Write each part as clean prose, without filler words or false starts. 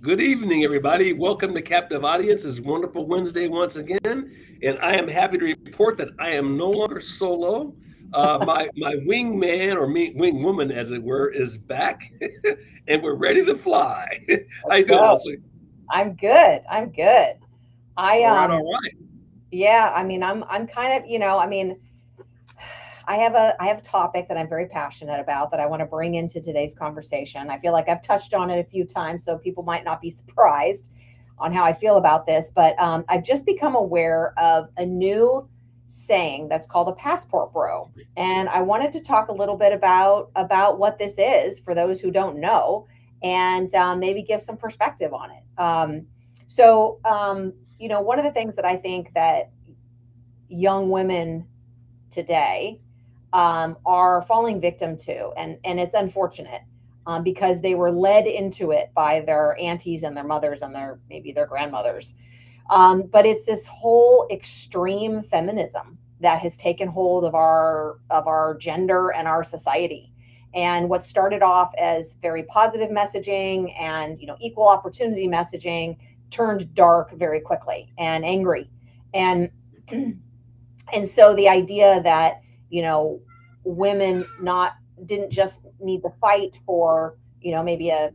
Good evening, everybody. Welcome to Captive Audience. It's wonderful Wednesday once again, and I am happy to report that I am no longer solo. My wingman or wing woman, as it were, is back, and we're ready to fly. How Let's you doing, go. Leslie? I'm good. I'm good. I All right, all right. yeah, I'm kind of, I have a topic that I'm very passionate about that I want to bring into today's conversation. I feel like I've touched on it a few times, so people might not be surprised on how I feel about this, but I've just become aware of a new saying that's called a passport bro. And I wanted to talk a little bit about what this is for those who don't know, and maybe give some perspective on it. One of the things that I think that young women today are falling victim to, and it's unfortunate because they were led into it by their aunties and their mothers and their maybe their grandmothers. But it's this whole extreme feminism that has taken hold of our gender and our society. And what started off as very positive messaging and equal opportunity messaging turned dark very quickly and angry. And and so the idea that you know women not didn't just need to fight for maybe a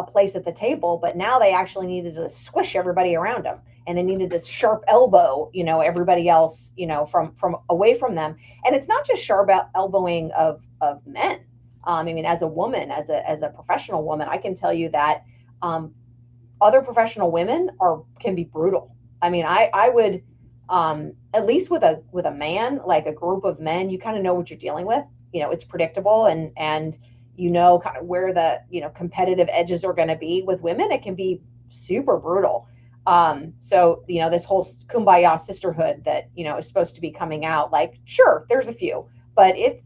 place at the table, but now they actually needed to squish everybody around them, and they needed to sharp elbow everybody else from away from them. And it's not just sharp elbowing of men. As a woman, as a professional woman, I can tell you that um, other professional women are can be brutal. I would at least with a man, like a group of men, you kind of know what you're dealing with. It's predictable, and kind of where the competitive edges are going to be. With women, it can be super brutal. So this whole kumbaya sisterhood that is supposed to be coming out, like, sure, there's a few, but it's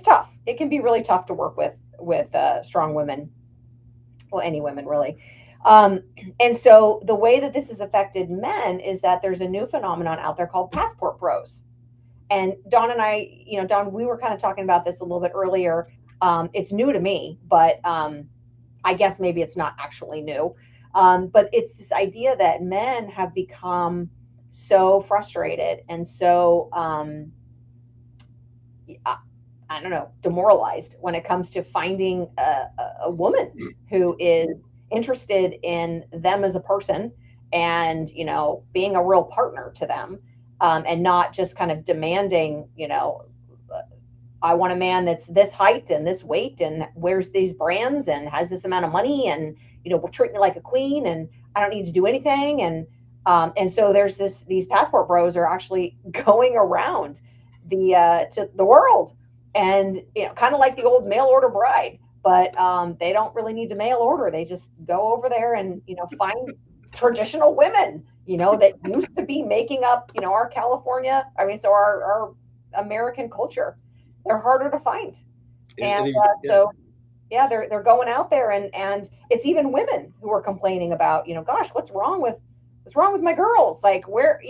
tough. It can be really tough to work with strong women, well, any women really. Um, and so the way that this has affected men is that there's a new phenomenon out there called passport bros. And Don and I, Don, we were kind of talking about this a little bit earlier. It's new to me, but I guess maybe it's not actually new. But it's this idea that men have become so frustrated and so I, I don't know, demoralized when it comes to finding a woman who is interested in them as a person, and being a real partner to them, and not just kind of demanding, I want a man that's this height and this weight and wears these brands and has this amount of money, and will treat me like a queen, and I don't need to do anything. And so there's these passport bros are actually going around to the world, and kind of like the old mail order bride, but they don't really need to mail order. They just go over there and find traditional women that used to be making up our California, so our American culture. They're harder to find. And Yeah. so yeah, they're going out there, and it's even women who are complaining about, gosh, what's wrong with my girls, like, where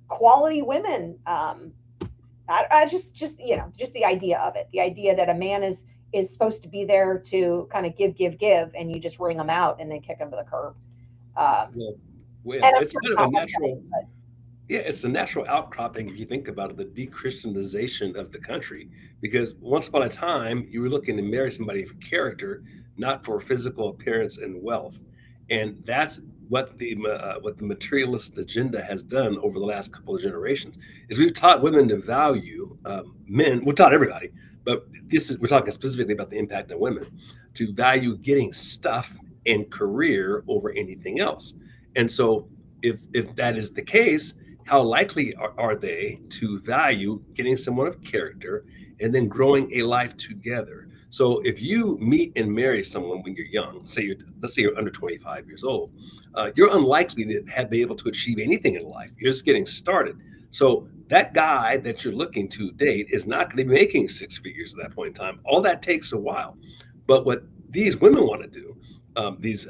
quality women. I just the idea of it, the idea that a man is supposed to be there to kind of give, and you just ring them out and then kick them to the curb. Um, Well, well, and I'm it's sure it's kind of a not one way, natural. Yeah, it's a natural outcropping if you think about it, the de-Christianization of the country. Because once upon a time, you were looking to marry somebody for character, not for physical appearance and wealth. And that's what the materialist agenda has done over the last couple of generations. Is we've taught women to value men. We taught everybody, but we're talking specifically about the impact on women to value getting stuff and career over anything else. And so, if that is the case, how likely are they to value getting someone of character and then growing a life together? So if you meet and marry someone when you're young, let's say you're under 25 years old, you're unlikely to have been able to achieve anything in life. You're just getting started. So that guy that you're looking to date is not going to be making six figures at that point in time. All that takes a while. But what these women want to do, these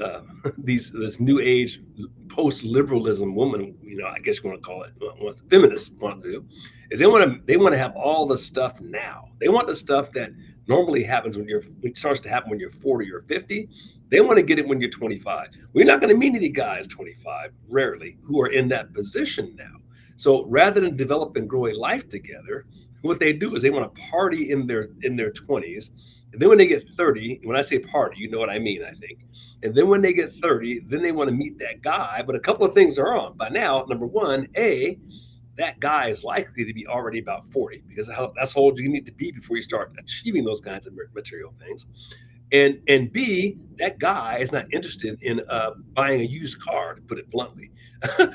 these this new age post liberalism woman, I guess you want to call it, what the feminists want to do, is they want to have all the stuff now. They want the stuff that normally happens it starts to happen when you're 40 or 50. They want to get it when you're 25. We're not going to meet any guys 25, rarely, who are in that position now. So rather than develop and grow a life together, what they do is they want to party in their 20s. And then when they get 30, when I say party, you know what I mean, I think. And then when they get 30, then they want to meet that guy. But a couple of things are on. By now, number one, that guy is likely to be already about 40 because that's how old you need to be before you start achieving those kinds of material things. And B, that guy is not interested in buying a used car, to put it bluntly.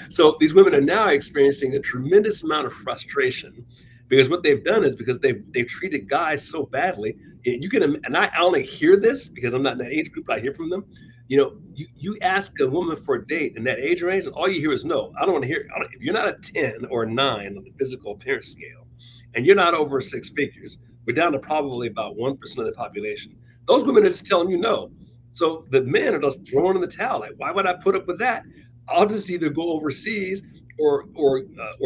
So these women are now experiencing a tremendous amount of frustration because what they've done is because they've treated guys so badly. And you can, and I only hear this because I'm not in that age group. I hear from them. You ask a woman for a date in that age range, and all you hear is no. I don't want to hear. If you're not a 10 or a 9 on the physical appearance scale, and you're not over six figures, we're down to probably about 1% of the population. Those women are just telling you no. So the men are just throwing in the towel. Like, why would I put up with that? I'll just either go overseas or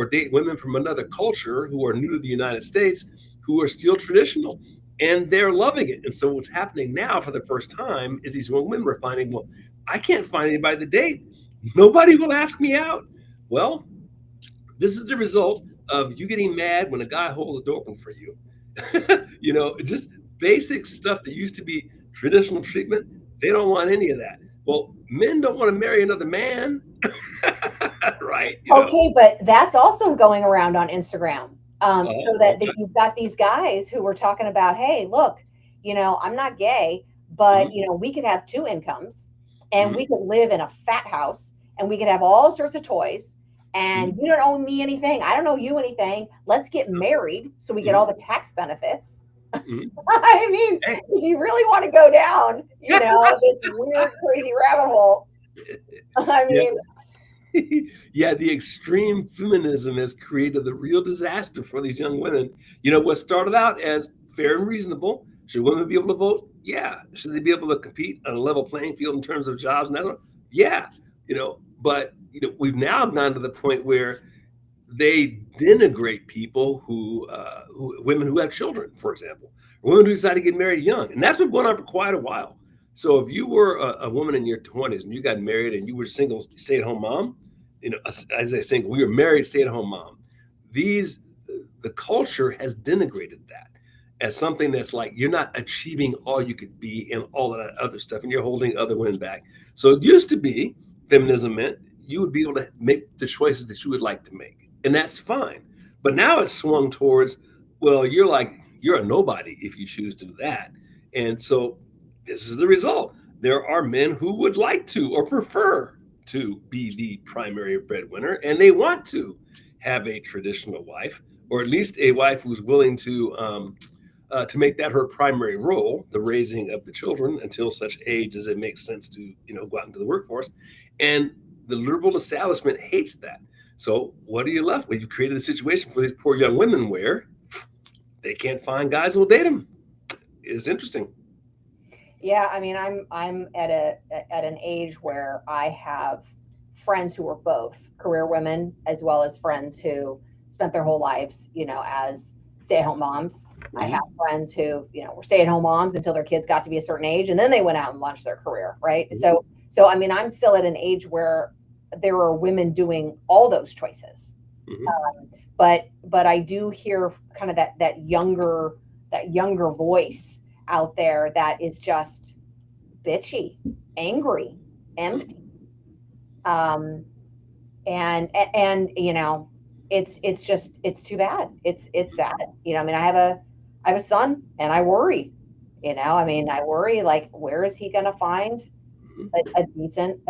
date women from another culture who are new to the United States, who are still traditional, and they're loving it. And so what's happening now for the first time is these young women are finding, well, I can't find anybody to date. Nobody will ask me out. Well, this is the result of you getting mad when a guy holds the door open for you. Just basic stuff that used to be traditional treatment. They don't want any of that. Well, men don't want to marry another man, right? Okay, but that's also going around on Instagram. So that Okay. you've got these guys who were talking about, hey, look, I'm not gay, but Mhm, we could have two incomes and mhm, we could live in a fat house and we could have all sorts of toys and mhm, you don't owe me anything. I don't owe you anything. Let's get married so we get mhm, all the tax benefits. mhm. I mean, Hey. if you really want to go down, this weird, crazy rabbit hole, I Yeah. mean, Yeah, the extreme feminism has created the real disaster for these young women. What started out as fair and reasonable. Should women be able to vote? Yeah. Should they be able to compete on a level playing field in terms of jobs and that sort of? Yeah. But we've now gone to the point where they denigrate people who women who have children, for example, or women who decide to get married young, and that's been going on for quite a while. So if you were a woman in your 20s and you got married and you were single, stay-at-home mom, as I say, we were married, stay-at-home mom. These The culture has denigrated that as something that's like you're not achieving all you could be and all of that other stuff, and you're holding other women back. So it used to be feminism meant you would be able to make the choices that you would like to make, and that's fine. But now it's swung towards, well, you're a nobody if you choose to do that. And so this is the result. There are men who would like to or prefer to be the primary breadwinner, and they want to have a traditional wife, or at least a wife who's willing to make that her primary role, the raising of the children until such age as it makes sense to go out into the workforce. And the liberal establishment hates that. So what are you left with? You've created a situation for these poor young women where they can't find guys who will date them. It's interesting. yeah, I mean, I'm at an age where I have friends who are both career women as well as friends who spent their whole lives, as stay-at-home moms. I have Hmm. friends who, were stay-at-home moms until their kids got to be a certain age and then they went out and launched their career, right? Hmm. So I mean, I'm still at an age where there are women doing all those choices. Hmm. But I do hear kind of that younger voice out there that is just bitchy, angry, empty. Um, and it's too bad. It's sad. I mean, I have a son and I worry. I mean, I worry like where is he going to find a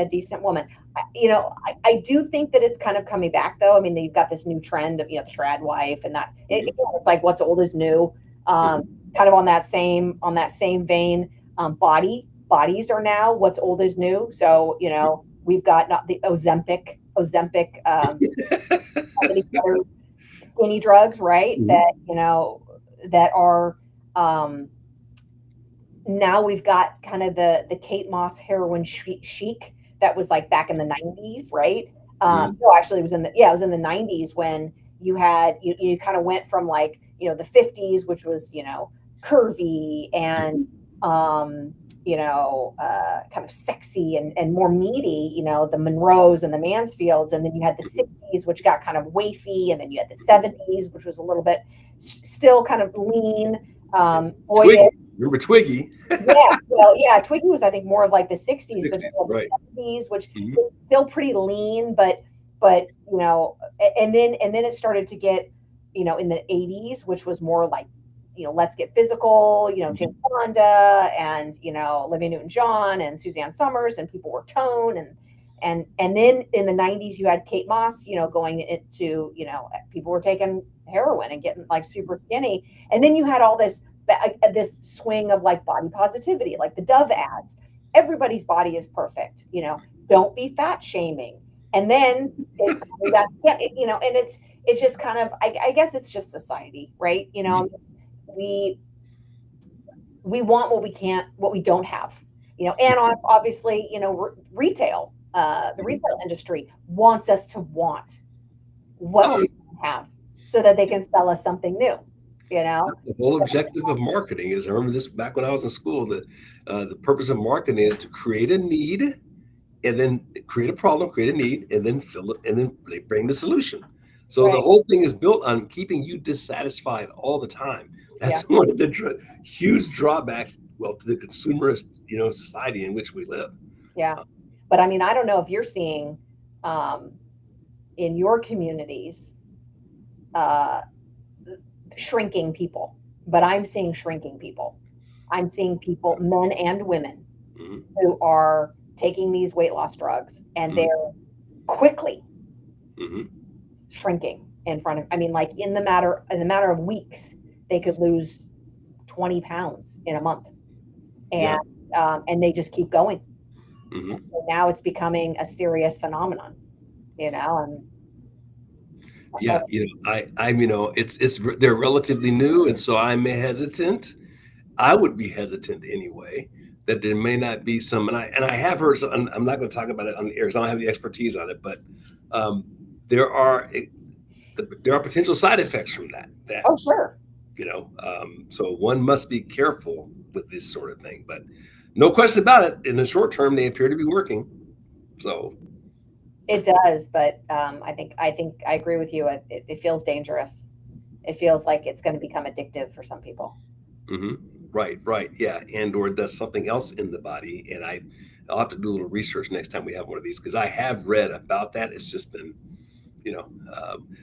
decent woman? I do think that it's kind of coming back though. I mean, you've got this new trend of the trad wife, and that it's like what's old is new. Um, Hmm. kind of on that same vein. Bodies are now what's old is new. So we've got not the Ozempic, and these other skinny drugs, right? Hmm. That are um, now we've got kind of the Kate Moss heroin chic that was like back in the 90s, right? Hmm. No, actually it was in the 90s when you kind of went from like, the 50s, which was, curvy and kind of sexy and more meaty, the Monroes and the Mansfields. And then you had the 60s, which got kind of wafy. And then you had the 70s, which was a little bit still kind of lean. Twiggy. Remember Twiggy? Yeah, well, yeah, Twiggy was, I think, more of like the 60s, but right. the 70s, which was still pretty lean, but and then it started to get, in the 80s, which was more like, let's get physical, Jane Fonda and, Olivia Newton-John and Suzanne Summers, and people were tone. And then in the 90s, you had Kate Moss, going into, people were taking heroin and getting like super skinny. And then you had all this swing of like body positivity, like the Dove ads. Everybody's body is perfect, don't be fat shaming. And then it's and it's just kind of, I guess it's just society, right? We want what we don't have, and obviously, retail, the retail industry wants us to want what we have so that they can sell us something new. The whole objective of marketing is, I remember this back when I was in school, that the purpose of marketing is to create a need and then create a problem, create a need, and then fill it, and then they bring the solution. So the whole thing is built on keeping you dissatisfied all the time. That's one of the huge drawbacks, to the consumerist, society in which we live. Yeah. But I mean, I don't know if you're seeing in your communities shrinking people, but I'm seeing shrinking people. I'm seeing people, men and women, who are taking these weight loss drugs, and they're quickly shrinking in front of, like in the matter of weeks, they could lose 20 pounds in a month. And and they just keep going. So now it's becoming a serious phenomenon, and they're relatively new, and so I'm hesitant. I would be hesitant anyway, that there may not be some, and I have heard, I'm not going to talk about it on the air because I don't have the expertise on it, but there are potential side effects from that. Oh, sure. So one must be careful with this sort of thing, but no question about it, in the short term, they appear to be working. So it does, but I think I agree with you. It feels dangerous. It feels like it's going to become addictive for some people. Right. Yeah. And or it does something else in the body. And I'll have to do a little research next time we have one of these, because I have read about that. It's just been,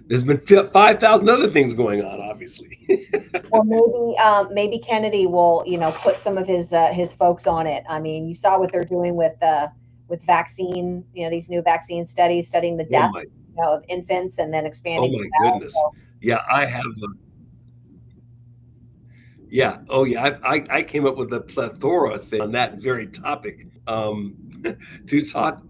there's been 5,000 other things going on, obviously. Well, maybe Kennedy will, put some of his folks on it. I mean, you saw what they're doing with vaccine, these new vaccine studies, studying the death of infants and then expanding. Oh my goodness. So, yeah, I have. Yeah. Oh, yeah. I came up with a plethora thing on that very topic to talk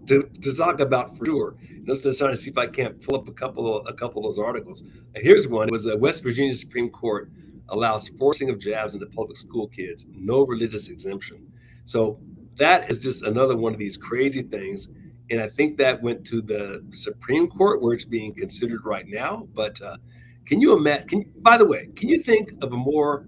about for sure. Just trying to see if I can't pull up a couple of those articles. Here's one. It was a West Virginia Supreme Court allows forcing of jabs into public school kids, no religious exemption. So that is just another one of these crazy things. And I think that went to the Supreme Court, where it's being considered right now. But can you imagine? By the way, can you think of a more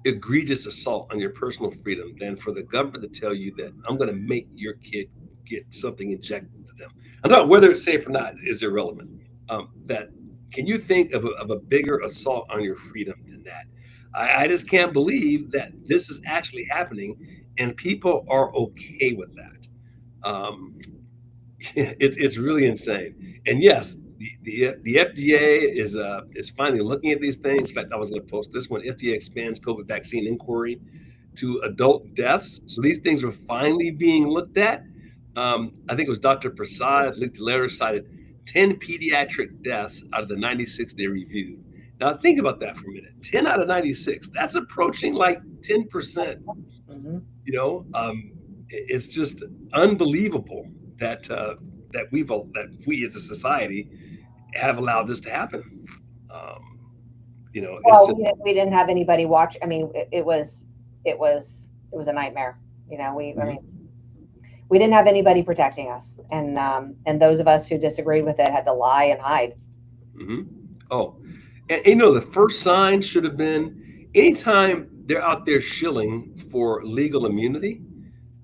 egregious assault on your personal freedom than for the government to tell you that I'm going to make your kid get something injected to them? I'm talking whether it's safe or not is irrelevant. That can you think of a bigger assault on your freedom than that? I just can't believe that this is actually happening, and people are okay with that. It's really insane. And yes, the FDA is finally looking at these things. In fact, I was going to post this one. FDA expands COVID vaccine inquiry to adult deaths. So these things are finally being looked at. I think it was Dr. Prasad leaked a letter, cited 10 pediatric deaths out of the 96 they reviewed. Now think about that for a minute. 10 out of 96. That's approaching like 10%. It's just unbelievable that we as a society have allowed this to happen. We didn't have anybody watch. I mean, it was a nightmare. We didn't have anybody protecting us, and those of us who disagreed with it had to lie and hide. Oh, and the first sign should have been anytime they're out there shilling for legal immunity,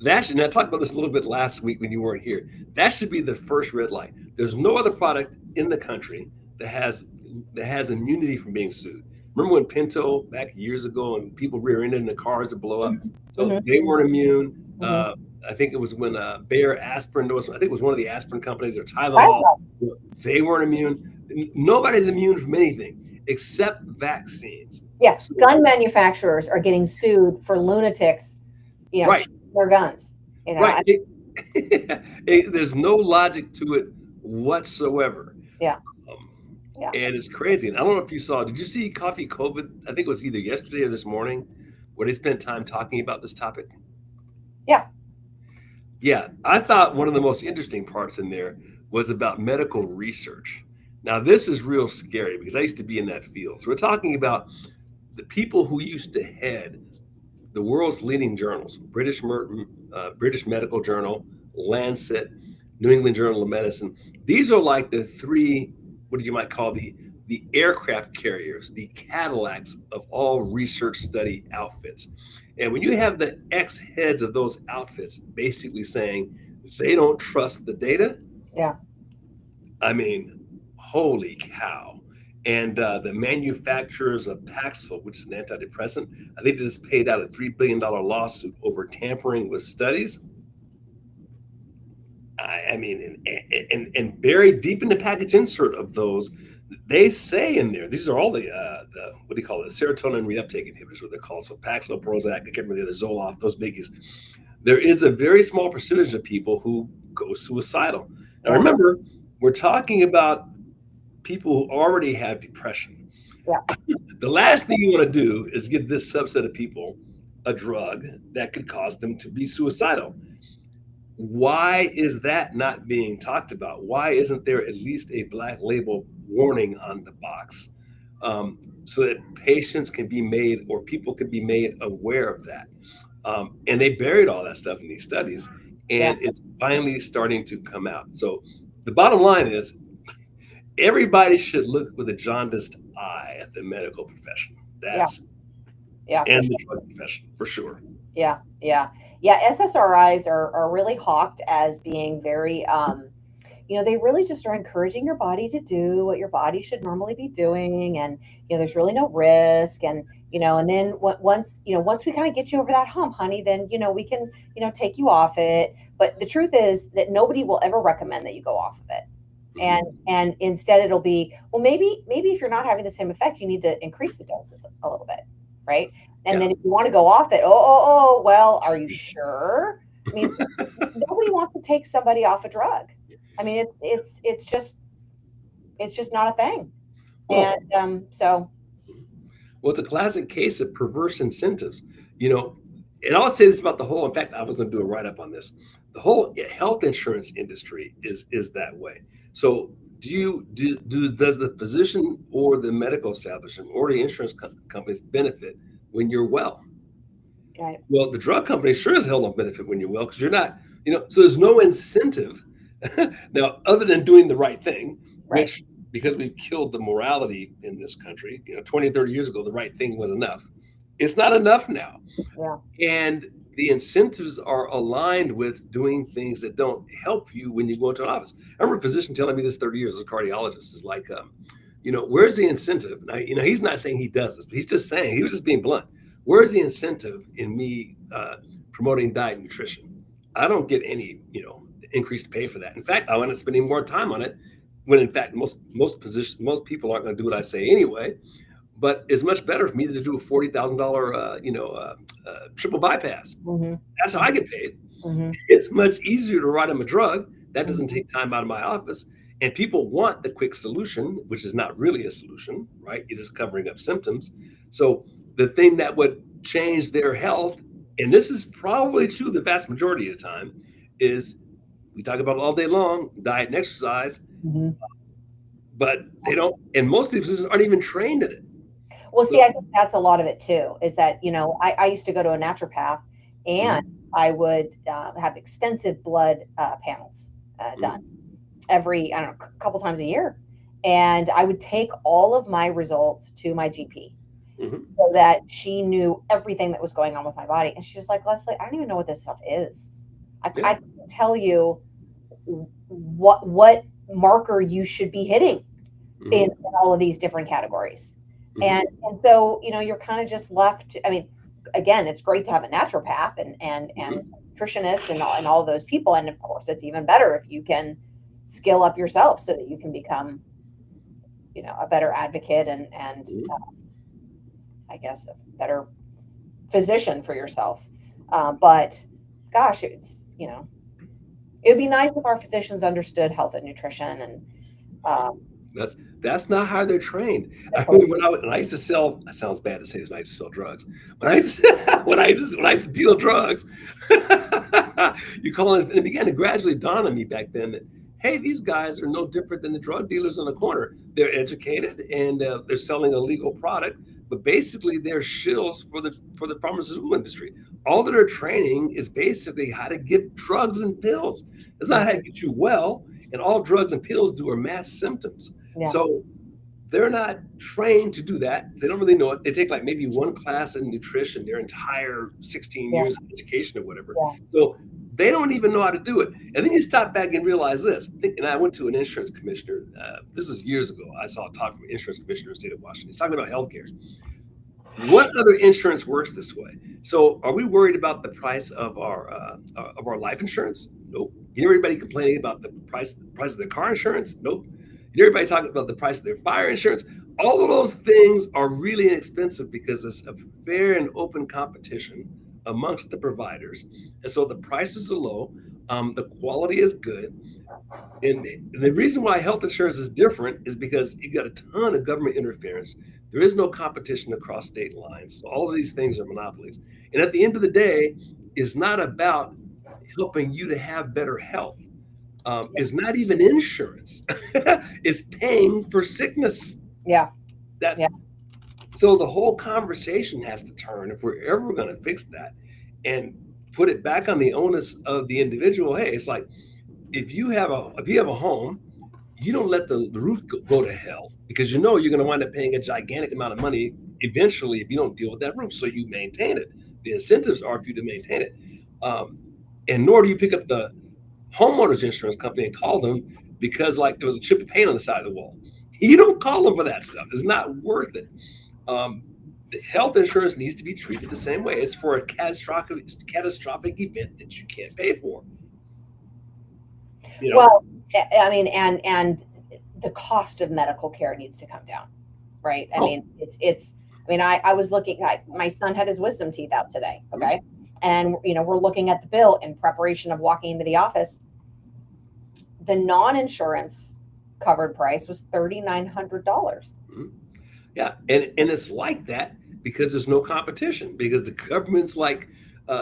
that should, and I talked about this a little bit last week when you weren't here. That should be the first red light. There's no other product in the country that has immunity from being sued. Remember when Pinto back years ago and people rear-ended in the cars that blow up? So Mhm, they weren't immune. mhm. I think it was when Bayer Aspirin I think it was one of the aspirin companies or Tylenol. Tylenol. They weren't immune. Nobody's immune from anything except vaccines. Yeah, So, gun manufacturers are getting sued for lunatics, right, shooting their guns. right. There's no logic to it whatsoever. Yeah, Um, yeah, and it's crazy. And I don't know if you saw, did you see Coffee COVID? I think it was either yesterday or this morning where they spent time talking about this topic. yeah. Yeah, I thought one of the most interesting parts in there was about medical research. Now, this is real scary because I used to be in that field. So we're talking about the people who used to head the world's leading journals: British Medical Journal, Lancet, New England Journal of Medicine. These are like the three, what you might call the aircraft carriers, the Cadillacs of all research study outfits. And when you have the ex heads of those outfits basically saying they don't trust the data, Yeah. I mean, holy cow. And the manufacturers of Paxil, which is an antidepressant, I think they just paid out a $3 billion lawsuit over tampering with studies. I mean, and buried deep in the package insert of those, they say in there, these are all the what do you call it, serotonin reuptake inhibitors, what they're called. So Paxil, Prozac, I can't remember the other, Zoloft, those biggies. There is a very small percentage of people who go suicidal. Now, Yeah. remember, we're talking about people who already have depression. Yeah. The last thing you want to do is give this subset of people a drug that could cause them to be suicidal. Why is that not being talked about? Why isn't there at least a black label warning on the box, so that patients can be made or people can be made aware of that? And they buried all that stuff in these studies, Yeah. and it's finally starting to come out. So the bottom line is everybody should look with a jaundiced eye at the medical profession. Yeah. That's Yeah. For and sure. the drug profession for sure. Yeah. Yeah. Yeah. SSRIs are really hawked as being very, they really just are encouraging your body to do what your body should normally be doing. And, there's really no risk. And then once we kind of get you over that hump, honey, then, we can, take you off it. But the truth is that nobody will ever recommend that you go off of it. and Mhm. and instead it'll be, well, maybe if you're not having the same effect, you need to increase the doses a little bit, right? And Yeah. then if you want to go off it, oh, well, are you sure? I mean, nobody wants to take somebody off a drug. I mean, it's just not a thing. Well, So Well, it's a classic case of perverse incentives. You know, and I'll say this about the whole. In fact, I was going to do a write up on this. The whole health insurance industry is that way. So, does the physician or the medical establishment or the insurance companies benefit when you're well? right, Well, the drug companies sure as hell don't benefit when you're well because you're not. So there's no incentive now other than doing the right thing, right, which because we've killed the morality in this country, 20 or 30 years ago, the right thing was enough. It's not enough now. yeah, And the incentives are aligned with doing things that don't help you when you go into an office. I remember a physician telling me this 30 years as a cardiologist is like, where's the incentive? Now, he's not saying he does this, but he's just saying, he was just being blunt. Where's the incentive in me promoting diet and nutrition? I don't get any, increased pay for that. In fact, I end up spending more time on it when in fact most people aren't going to do what I say anyway. But it's much better for me to do a $40,000 triple bypass. hmm That's how I get paid. hmm It's much easier to write them a drug that doesn't hmm take time out of my office. And people want the quick solution, which is not really a solution, right? It is covering up symptoms. So the thing that would change their health, and this is probably true the vast majority of the time, is we talk about it all day long, diet and exercise, hmm but they don't, and most of these physicians aren't even trained in it. Well, see, So, I think that's a lot of it too, is that, I used to go to a naturopath, and mhm, I would have extensive blood panels done mhm, every, I don't know, a couple times a year. And I would take all of my results to my GP. Hmm. so that she knew everything that was going on with my body. And she was like, Leslie, I don't even know what this stuff is. I Yeah. can't tell you what marker you should be hitting in Hmm. all of these different categories. Hmm. And so, you're kind of just left to, I mean, again, it's great to have a naturopath and Hmm. nutritionist and all of those people. And of course, it's even better if you can skill up yourself so that you can become, a better advocate and Hmm. I guess a better physician for yourself. But gosh, it would be nice if our physicians understood health and nutrition and um, That's not how they're trained. I mean, when I used to sell, it sounds bad to say this, when I used to sell drugs. When I used to, when I used to deal drugs, you call it, and it began to gradually dawn on me back then that, hey, these guys are no different than the drug dealers on the corner. They're educated and they're selling a legal product, but basically they're shills for the pharmaceutical industry. All that are training is basically how to get drugs and pills. It's not how to get you well, and all drugs and pills do are mask symptoms. yeah, So they're not trained to do that. They don't really know it. They take like maybe one class in nutrition their entire 16 yeah, years of education or whatever. yeah, So they don't even know how to do it. And then you stop back and realize this. And I went to an insurance commissioner. This is years ago. I saw a talk from an insurance commissioner in the state of Washington. He's talking about healthcare. What other insurance works this way? So, are we worried about the price of our life insurance? Nope. You hear everybody complaining about the price of their car insurance? Nope. You hear everybody talking about the price of their fire insurance? All of those things are really inexpensive because it's a fair and open competition amongst the providers, and so the prices are low. The quality is good, and the reason why health insurance is different is because you got a ton of government interference. There is no competition across state lines. So all of these things are monopolies. And at the end of the day, it's not about helping you to have better health. It's not even insurance. It's paying for sickness. yeah, That's yeah, so the whole conversation has to turn if we're ever going to fix that and put it back on the onus of the individual. Hey, it's like if you have a home, you don't let the roof go to hell because you know you're going to wind up paying a gigantic amount of money eventually if you don't deal with that roof. So you maintain it. The incentives are for you to maintain it. Um, and nor do you pick up the homeowners insurance company and call them because like there was a chip of paint on the side of the wall. You don't call them for that stuff. It's not worth it. Um, the health insurance needs to be treated the same way. It's for a catastrophic event that you can't pay for. You know. well, I mean, and the cost of medical care needs to come down, right? I Oh. mean, it's I mean, I was looking at, my son had his wisdom teeth out today, Mhm. okay? And we're looking at the bill in preparation of walking into the office. The non-insurance covered price was $3,900. Mhm. Yeah, and it's like that because there's no competition because the government's like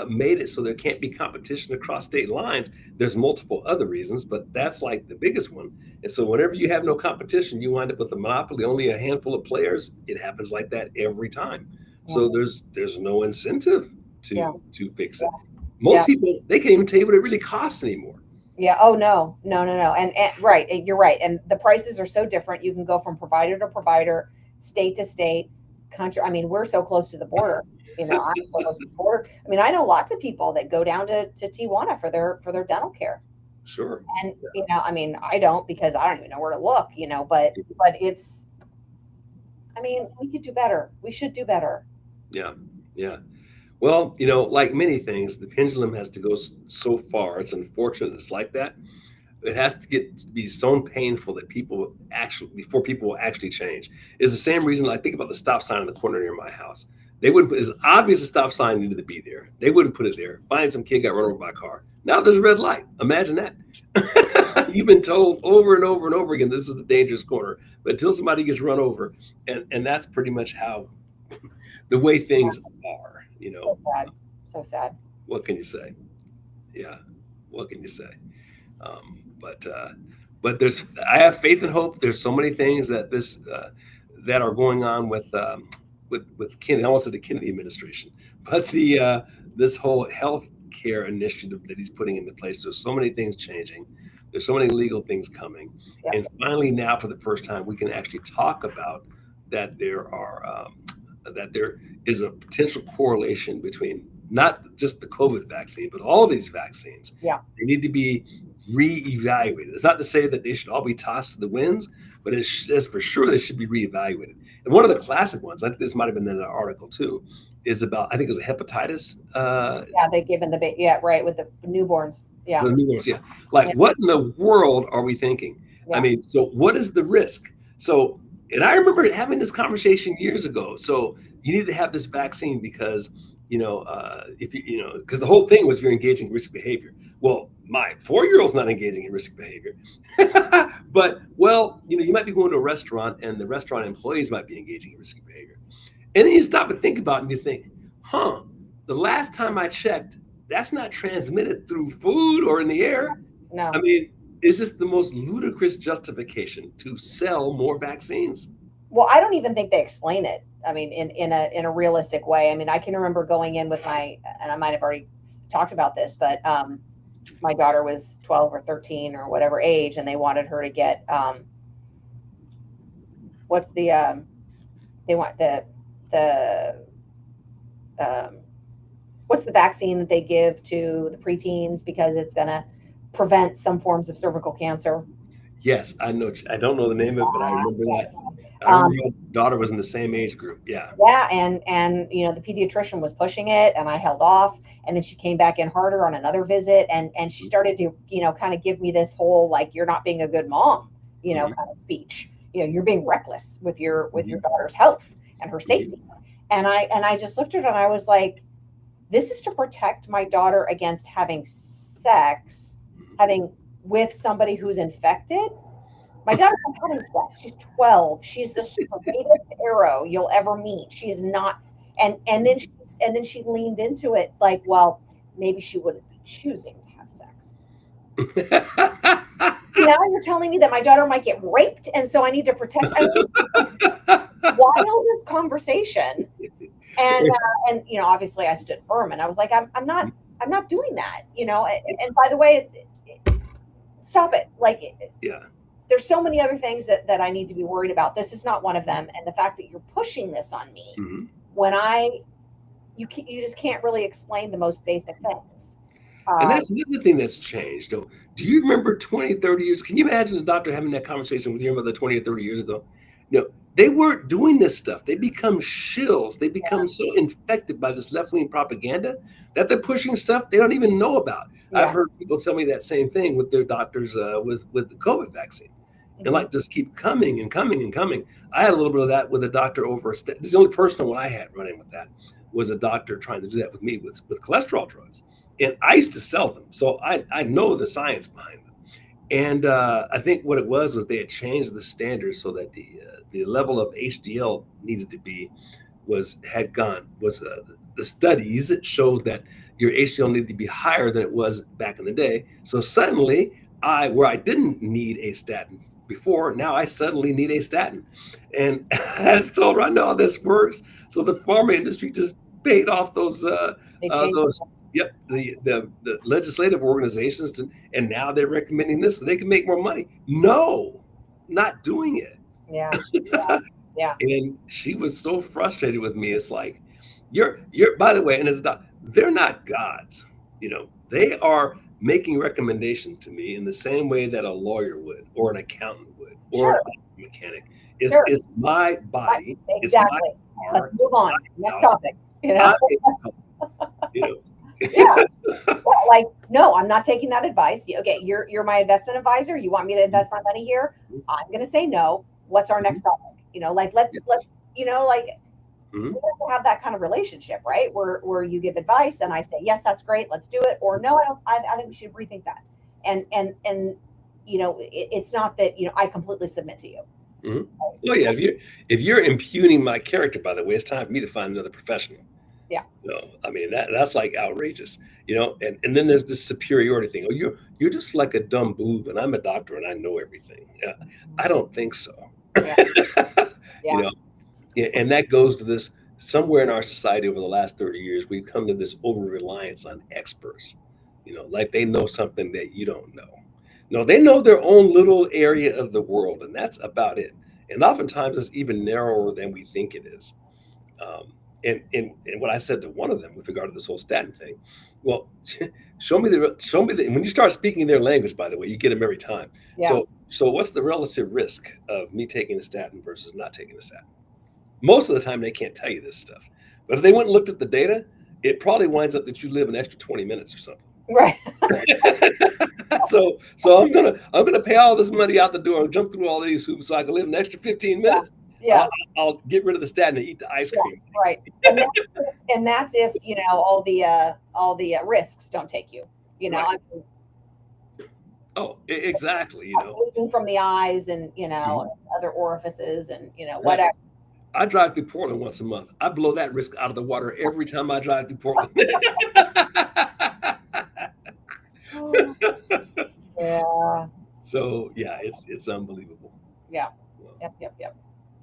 made it so there can't be competition across state lines. There's multiple other reasons, but that's like the biggest one. And so whenever you have no competition, you wind up with a monopoly, only a handful of players. It happens like that every time. Yeah, So there's no incentive yeah, to fix yeah, it. yeah, Most people they can't even tell you what it really costs anymore. yeah. Oh no, no, no, no. And right, you're right. And the prices are so different. You can go from provider to provider, state to state, country. I mean, we're so close to the border. I'm close to the border. I mean, I know lots of people that go down to Tijuana for their dental care. Sure. And I mean, I don't because I don't even know where to look. But it's. I mean, we could do better. We should do better. Yeah. Yeah. Well, like many things, the pendulum has to go so far. It's unfortunate it's like that. It has to get to be so painful that people actually, before people will actually change. It's the same reason I think about the stop sign in the corner near my house. They wouldn't put, it's obvious a stop sign needed to be there. They wouldn't put it there. Finally, some kid got run over by a car. Now there's a red light. Imagine that. You've been told over and over and over again, this is a dangerous corner. But until somebody gets run over, and that's pretty much how the way things are, So sad. So sad. what can you say? Yeah, what can you say? But there's I have faith and hope. There's so many things that are going on with Kennedy. I almost said the Kennedy administration, but the this whole health care initiative that he's putting into place. There's so many things changing. There's so many legal things coming, Yep. and finally now for the first time we can actually talk about that there are that there is a potential correlation between not just the COVID vaccine, but all of these vaccines. Yeah. They need to be reevaluated. It's not to say that they should all be tossed to the winds, but it says for sure they should be reevaluated. And one of the classic ones, I think this might have been in an article too, is about, I think it was a hepatitis. Yeah, they given the yeah, right, with the newborns. Yeah. The newborns, yeah. Like, Yeah. what in the world are we thinking? I Yeah. mean, so what is the risk? So, and I remember having this conversation years ago. So you need to have this vaccine because, if because the whole thing was you're engaging in risky behavior. Well, my 4-year-old's not engaging in risky behavior, but well, you might be going to a restaurant and the restaurant employees might be engaging in risky behavior. And then you stop and think about it and you think, huh, the last time I checked, that's not transmitted through food or in the air. No. I mean, it's just the most ludicrous justification to sell more vaccines. Well, I don't even think they explain it. I mean, in a realistic way. I mean, I can remember going in with and I might have already talked about this, but my daughter was 12 or 13 or whatever age, and they wanted her to get what's the they want the what's the vaccine that they give to the preteens because it's going to prevent some forms of cervical cancer. Yes, I know. I don't know the name of it, but I remember that. I remember my daughter was in the same age group. Yeah. Yeah, and the pediatrician was pushing it, and I held off, and then she came back in harder on another visit, and she started to kind of give me this whole like you're not being a good mom, kind of speech. You're being reckless with your daughter's health and her safety. And I just looked at her and I was like, this is to protect my daughter against having sex, having with somebody who's infected. My daughter's not having sex. She's 12. She's the straightest arrow you'll ever meet. She's not. And then she leaned into it like, well, maybe she wouldn't be choosing to have sex. Now you're telling me that my daughter might get raped, and so I need to protect. I mean, wildest conversation. And obviously I stood firm, and I was like, I'm not doing that. And by the way, stop it. Like, yeah. There's so many other things that I need to be worried about. This is not one of them. And the fact that you're pushing this on me when you just can't really explain the most basic things. And that's another thing that's changed. Do you remember 20, 30 years? Can you imagine a doctor having that conversation with your mother 20 or 30 years ago? They weren't doing this stuff. They become shills. They become so infected by this left-wing propaganda that they're pushing stuff they don't even know about. Yeah. I've heard people tell me that same thing with their doctors with the COVID vaccine. And like just keep coming and coming and coming. I had a little bit of that with a doctor over this is the only personal one I had running with that was a doctor trying to do that with me with cholesterol drugs. And I used to sell them. So I know the science behind them. And I think what it was they had changed the standards so that the level of HDL needed to be the studies showed that your HDL needed to be higher than it was back in the day. So suddenly where I didn't need a statin before, now I suddenly need a statin. And I was told, I know how this works. So the pharma industry just paid off those Yep, the legislative organizations, and now they're recommending this so they can make more money. No, not doing it. Yeah. And she was so frustrated with me. It's like, you're. By the way, and as a doctor, they're not gods. They are making recommendations to me in the same way that a lawyer would, or an accountant would, or a mechanic. It's my body. Exactly. It's my Let's move on. Next topic. Yeah. Well, like, no, I'm not taking that advice. Okay, you're my investment advisor. You want me to invest my money here? I'm going to say no. What's our next topic? Let's we have to have that kind of relationship, right? Where you give advice and I say, yes, that's great. Let's do it. Or no, I don't. I think we should rethink that. And it's not that I completely submit to you. Well, yeah. If you're impugning my character, by the way, it's time for me to find another professional. Yeah. I mean that's like outrageous, and then there's this superiority thing. Oh, you're just like a dumb boob, and I'm a doctor and I know everything. I don't think so. Yeah. And that goes to this somewhere in our society over the last 30 years, we've come to this over reliance on experts, like they know something that you don't know. No, they know their own little area of the world, and that's about it. And oftentimes it's even narrower than we think it is. And what I said to one of them with regard to this whole statin thing, well, show me the when you start speaking their language, by the way, you get them every time. Yeah. So what's the relative risk of me taking a statin versus not taking a statin? Most of the time they can't tell you this stuff. But if they went and looked at the data, it probably winds up that you live an extra 20 minutes or something. Right. So I'm gonna pay all this money out the door and jump through all these hoops so I can live an extra 15 Yeah. minutes. Yeah. I'll get rid of the statin and eat the ice Yeah. cream. Right. And that's if all the risks don't take you. Right. I mean, Oh, exactly. bleeding from the eyes and Mhm. other orifices and Right. whatever. I drive through Portland once a month. I blow that risk out of the water every time I drive through Portland. Yeah. So yeah, it's unbelievable. Yeah. Well, Yep. Yep. Yep.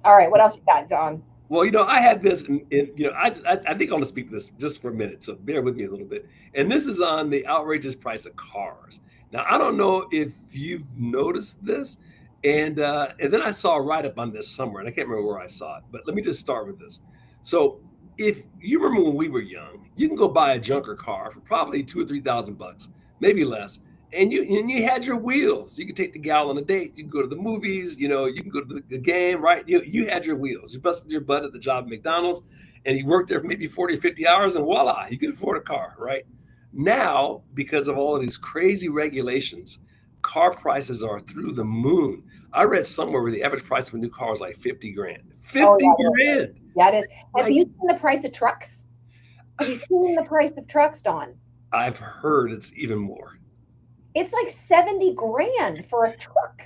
All right. What else you got, John? I had this, I think I want to speak to this just for a minute, so bear with me a little bit. And this is on the outrageous price of cars. Now, I don't know if you've noticed this, and then I saw a write up on this somewhere, and I can't remember where I saw it. But let me just start with this. So, if you remember when we were young, you can go buy a junker car for probably 2 or 3 thousand bucks, maybe less, and you had your wheels. You could take the gal on a date. You can go to the movies. You can go to the game. Right? You had your wheels. You busted your butt at the job at McDonald's, and you worked there for maybe 40 or 50 hours, and voila, you could afford a car. Right? Now, because of all of these crazy regulations, car prices are through the moon. I read somewhere where the average price of a new car is like 50 grand. Oh 50 yeah, grand. yeah, it is. Have Like, you seen the price of trucks? Have you seen the price of trucks, Don? I've heard it's even more. It's like 70 grand for a truck.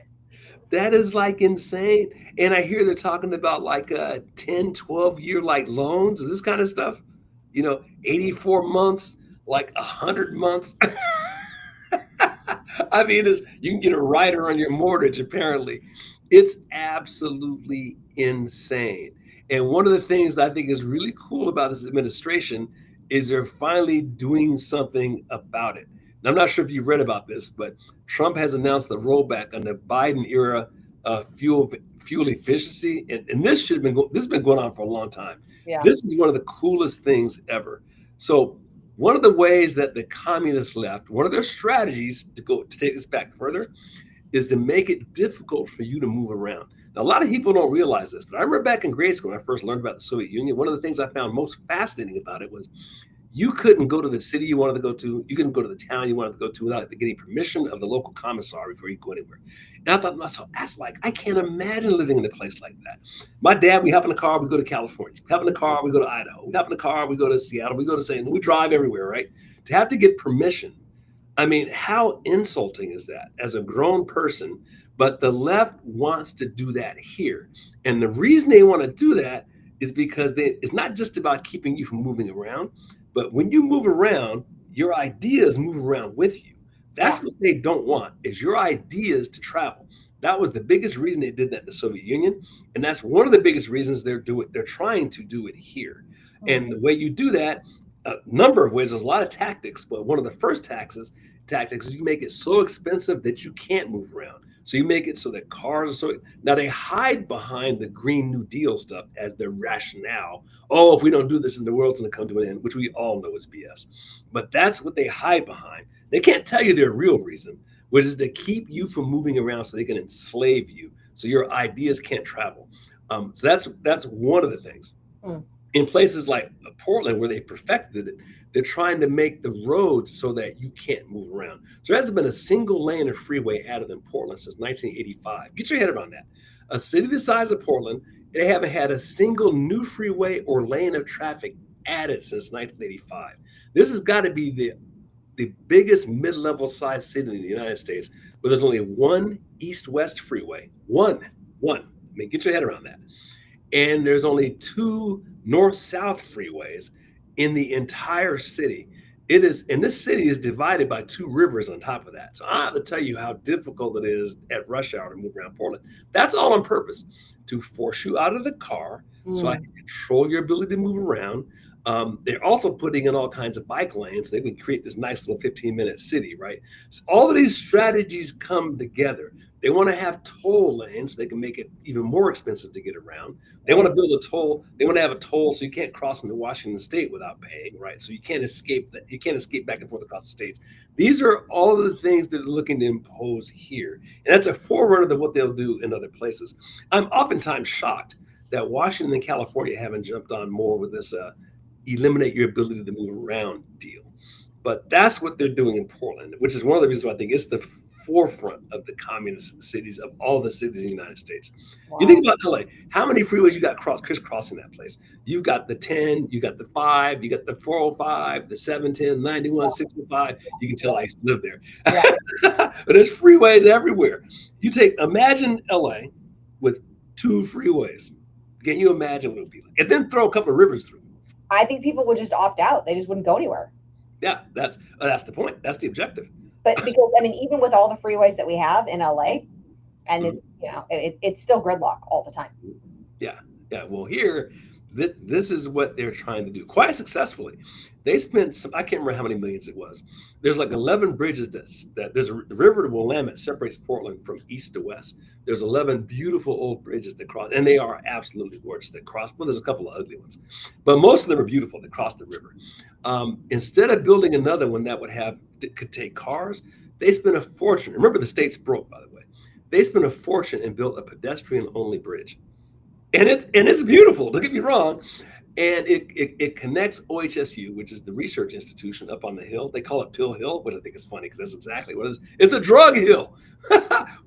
That is like insane. And I hear they're talking about like 10, 12 year like loans and this kind of stuff. 84 months, like 100 months. I mean, you can get a rider on your mortgage, apparently. It's absolutely insane. And one of the things that I think is really cool about this administration is they're finally doing something about it. Now, I'm not sure if you've read about this, but Trump has announced the rollback on the Biden era fuel efficiency, and this has been going on for a long time. Yeah. This is one of the coolest things ever. So one of the ways that the communists left, one of their strategies to take this back further, is to make it difficult for you to move around. Now, a lot of people don't realize this, but I remember back in grade school when I first learned about the Soviet Union. One of the things I found most fascinating about it was you couldn't go to the city you wanted to go to. You couldn't go to the town you wanted to go to without getting permission of the local commissar before you go anywhere. And I thought to myself, I can't imagine living in a place like that. My dad, we hop in the car, we go to California. We hop in the car, we go to Idaho. We hop in the car, we go to Seattle. We go to St. Louis. We drive everywhere, right? To have to get permission. I mean, how insulting is that as a grown person? But the left wants to do that here. And the reason they want to do that is because it's not just about keeping you from moving around, but when you move around, your ideas move around with you. Yeah. That's what they don't want, is your ideas to travel. That was the biggest reason they did that in the Soviet Union. And that's one of the biggest reasons they're trying to do it here. And the way you do that, a number of ways, there's a lot of tactics, but one of the first tactics is you make it so expensive that you can't move around. So you make it so that cars are so now they hide behind the Green New Deal stuff as their rationale. Oh, if we don't do this, then the world's going to come to an end, which we all know is BS. But that's what they hide behind. They can't tell you their real reason, which is to keep you from moving around so they can enslave you, so your ideas can't travel. So that's one of the things. Mm. In places like Portland, where they perfected it, they're trying to make the roads so that you can't move around. So there hasn't been a single lane of freeway added in Portland since 1985. Get your head around that. A city the size of Portland, they haven't had a single new freeway or lane of traffic added since 1985. This has got to be the biggest mid-level size city in the United States where there's only one east-west freeway. One. I mean, get your head around that. And there's only two north-south freeways in the entire city. And this city is divided by two rivers on top of that. So I have to tell you how difficult it is at rush hour to move around Portland. That's all on purpose, to force you out of the car so I can control your ability to move around. They're also putting in all kinds of bike lanes. They can create this nice little 15-minute city, right? So all of these strategies come together They want to have toll lanes so they can make it even more expensive to get around. They want to build a toll. They want to have a toll so you can't cross into Washington State without paying, right? So you can't escape that. You can't escape back and forth across the states. These are all of the things that they're looking to impose here, and that's a forerunner of what they'll do in other places. I'm oftentimes shocked that Washington and California haven't jumped on more with this eliminate your ability to move around deal. But that's what they're doing in Portland, which is one of the reasons why I think it's the forefront of the communist cities of all the cities in the United States. You Wow. think about LA, how many freeways you got crisscrossing that place? You've got the 10, you got the 5, you got the 405, the 710, 91, 65. You can tell I used to live there. Yeah. But there's freeways everywhere. Imagine LA with 2 freeways. Can you imagine what it would be like? And then throw a couple of rivers through. I think people would just opt out. They just wouldn't go anywhere. Yeah, that's the point. That's the objective. But because I mean, even with all the freeways that we have in LA, and it's it's still gridlock all the time. Yeah, yeah. Well, here, this is what they're trying to do quite successfully. They spent some, I can't remember how many millions it was. There's like 11 bridges that there's a river, the Willamette, separates Portland from east to west. There's 11 beautiful old bridges that cross, and they are absolutely gorgeous that cross. Well, there's a couple of ugly ones, but most of them are beautiful that cross the river. Instead of building another one that could take cars, they spent a fortune. Remember, the state's broke, by the way. They spent a fortune and built a pedestrian-only bridge. And it's beautiful. Don't get me wrong, and it connects OHSU, which is the research institution up on the hill. They call it Pill Hill, which I think is funny because that's exactly what it is. It's a drug hill.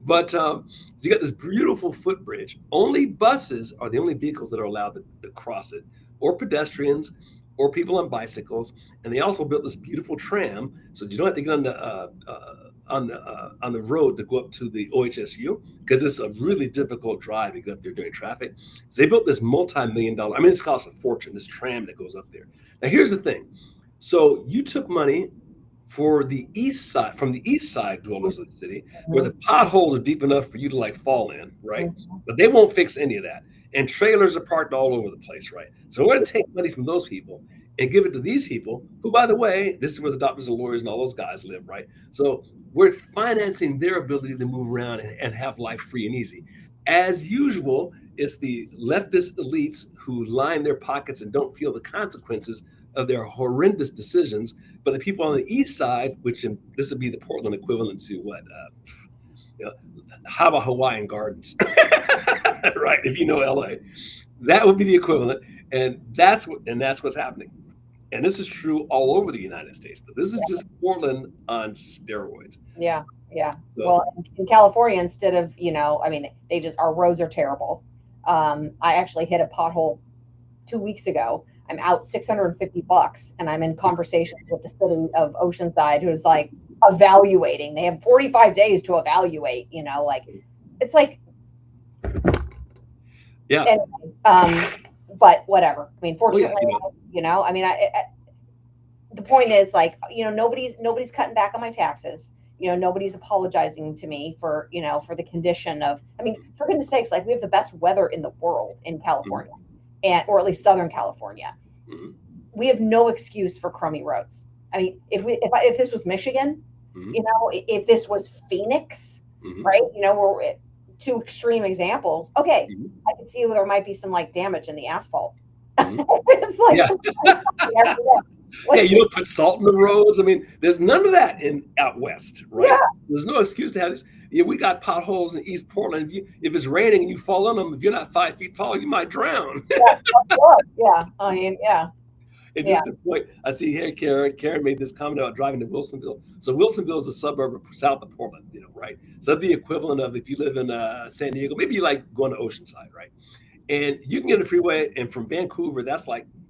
But so you got this beautiful footbridge. Only buses are the only vehicles that are allowed to cross it, or pedestrians, or people on bicycles. And they also built this beautiful tram, so you don't have to get on the road to go up to the OHSU because it's a really difficult drive to get up there during traffic. So they built this multi-million-dollar. I mean, this costs a fortune. This tram that goes up there. Now, here's the thing. So you took money for the east side, from the east side dwellers of the city, where the potholes are deep enough for you to like fall in, right? But they won't fix any of that. And trailers are parked all over the place, right? So we're going to take money from those people and give it to these people who, by the way, this is where the doctors and lawyers and all those guys live, right? So we're financing their ability to move around and have life free and easy. As usual, it's the leftist elites who line their pockets and don't feel the consequences of their horrendous decisions. But the people on the east side, this would be the Portland equivalent to what? How about Hawaiian Gardens? Right, if you know LA, that would be the equivalent, and that's what's happening. And this is true all over the United States, but this is just Portland on steroids. Yeah, yeah. So, Well, in California, instead of I mean, our roads are terrible. I actually hit a pothole 2 weeks ago. I'm out $650, and I'm in conversations with the city of Oceanside, who's like evaluating. They have 45 days to evaluate. Like it's like. yeah. Anyway, but whatever. I mean, fortunately, I mean, the point is like, nobody's cutting back on my taxes. Nobody's apologizing to me for the condition of, I mean, for goodness sakes, like we have the best weather in the world in California, or at least Southern California. Mm-hmm. We have no excuse for crummy roads. I mean, if this was Michigan, if this was Phoenix, right? We're 2 extreme examples. Okay, I could see there might be some like damage in the asphalt. It's like, you don't put salt in the roads. I mean, there's none of that out west, right? Yeah. There's no excuse to have this. We got potholes in East Portland. If it's raining and you fall on them, if you're not 5 feet tall, you might drown. Yeah. I mean, yeah. And just a point, I see here, Karen made this comment about driving to Wilsonville. So Wilsonville is a suburb south of Portland, right? So the equivalent of if you live in San Diego, maybe you like going to Oceanside, right? And you can get a freeway, and from Vancouver, that's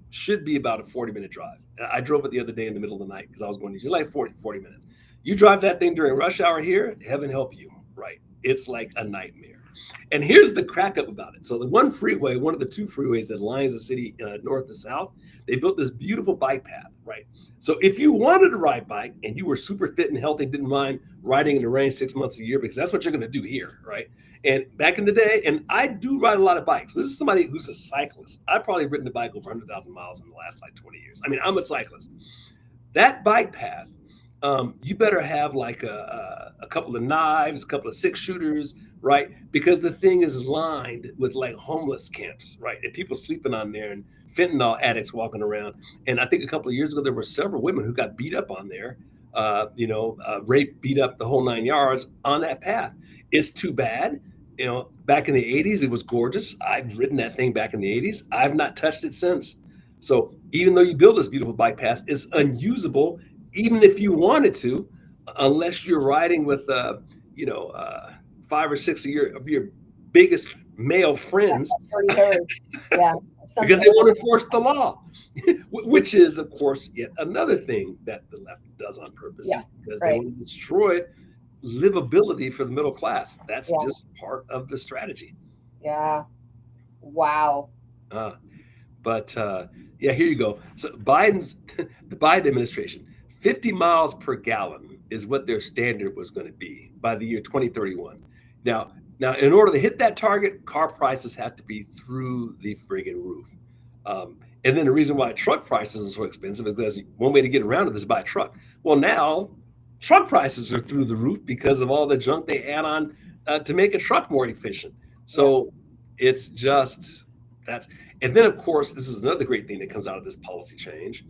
should be about a 40-minute drive. I drove it the other day in the middle of the night because I was going to like 40 minutes. You drive that thing during rush hour here, heaven help you, right? It's like a nightmare. And here's the crack up about it. So the one freeway, one of the 2 freeways that lines the city north to south, they built this beautiful bike path, right? So if you wanted to ride bike and you were super fit and healthy, didn't mind riding in the rain 6 months a year, because that's what you're going to do here, right? And back in the day, and I do ride a lot of bikes. This is somebody who's a cyclist. I've probably ridden a bike over 100,000 miles in the last 20 years. I mean, I'm a cyclist. That bike path You better have like a couple of knives, a couple of six shooters, right? Because the thing is lined with like homeless camps, right? And people sleeping on there and fentanyl addicts walking around. And I think a couple of years ago, there were several women who got beat up on there, raped, beat up the whole 9 yards on that path. It's too bad. Back in the 80s, it was gorgeous. I've ridden that thing back in the 80s. I've not touched it since. So even though you build this beautiful bike path, it's unusable even if you wanted to, unless you're riding with, 5 or 6 of your biggest male friends, 33rd. Yeah. because Something. they want to enforce the law, which is, of course, yet another thing that the left does on purpose, Yeah. because they Right. want to destroy livability for the middle class. That's Yeah. just part of the strategy. Yeah. Wow. Uh, but yeah, here you go. So the Biden administration, 50 miles per gallon is what their standard was going to be by the year 2031. Now, in order to hit that target, car prices have to be through the friggin' roof. And then the reason why truck prices are so expensive is because one way to get around it is to buy a truck. Well, now truck prices are through the roof because of all the junk they add on to make a truck more efficient. So it's just that's, and then of course, this is another great thing that comes out of this policy change.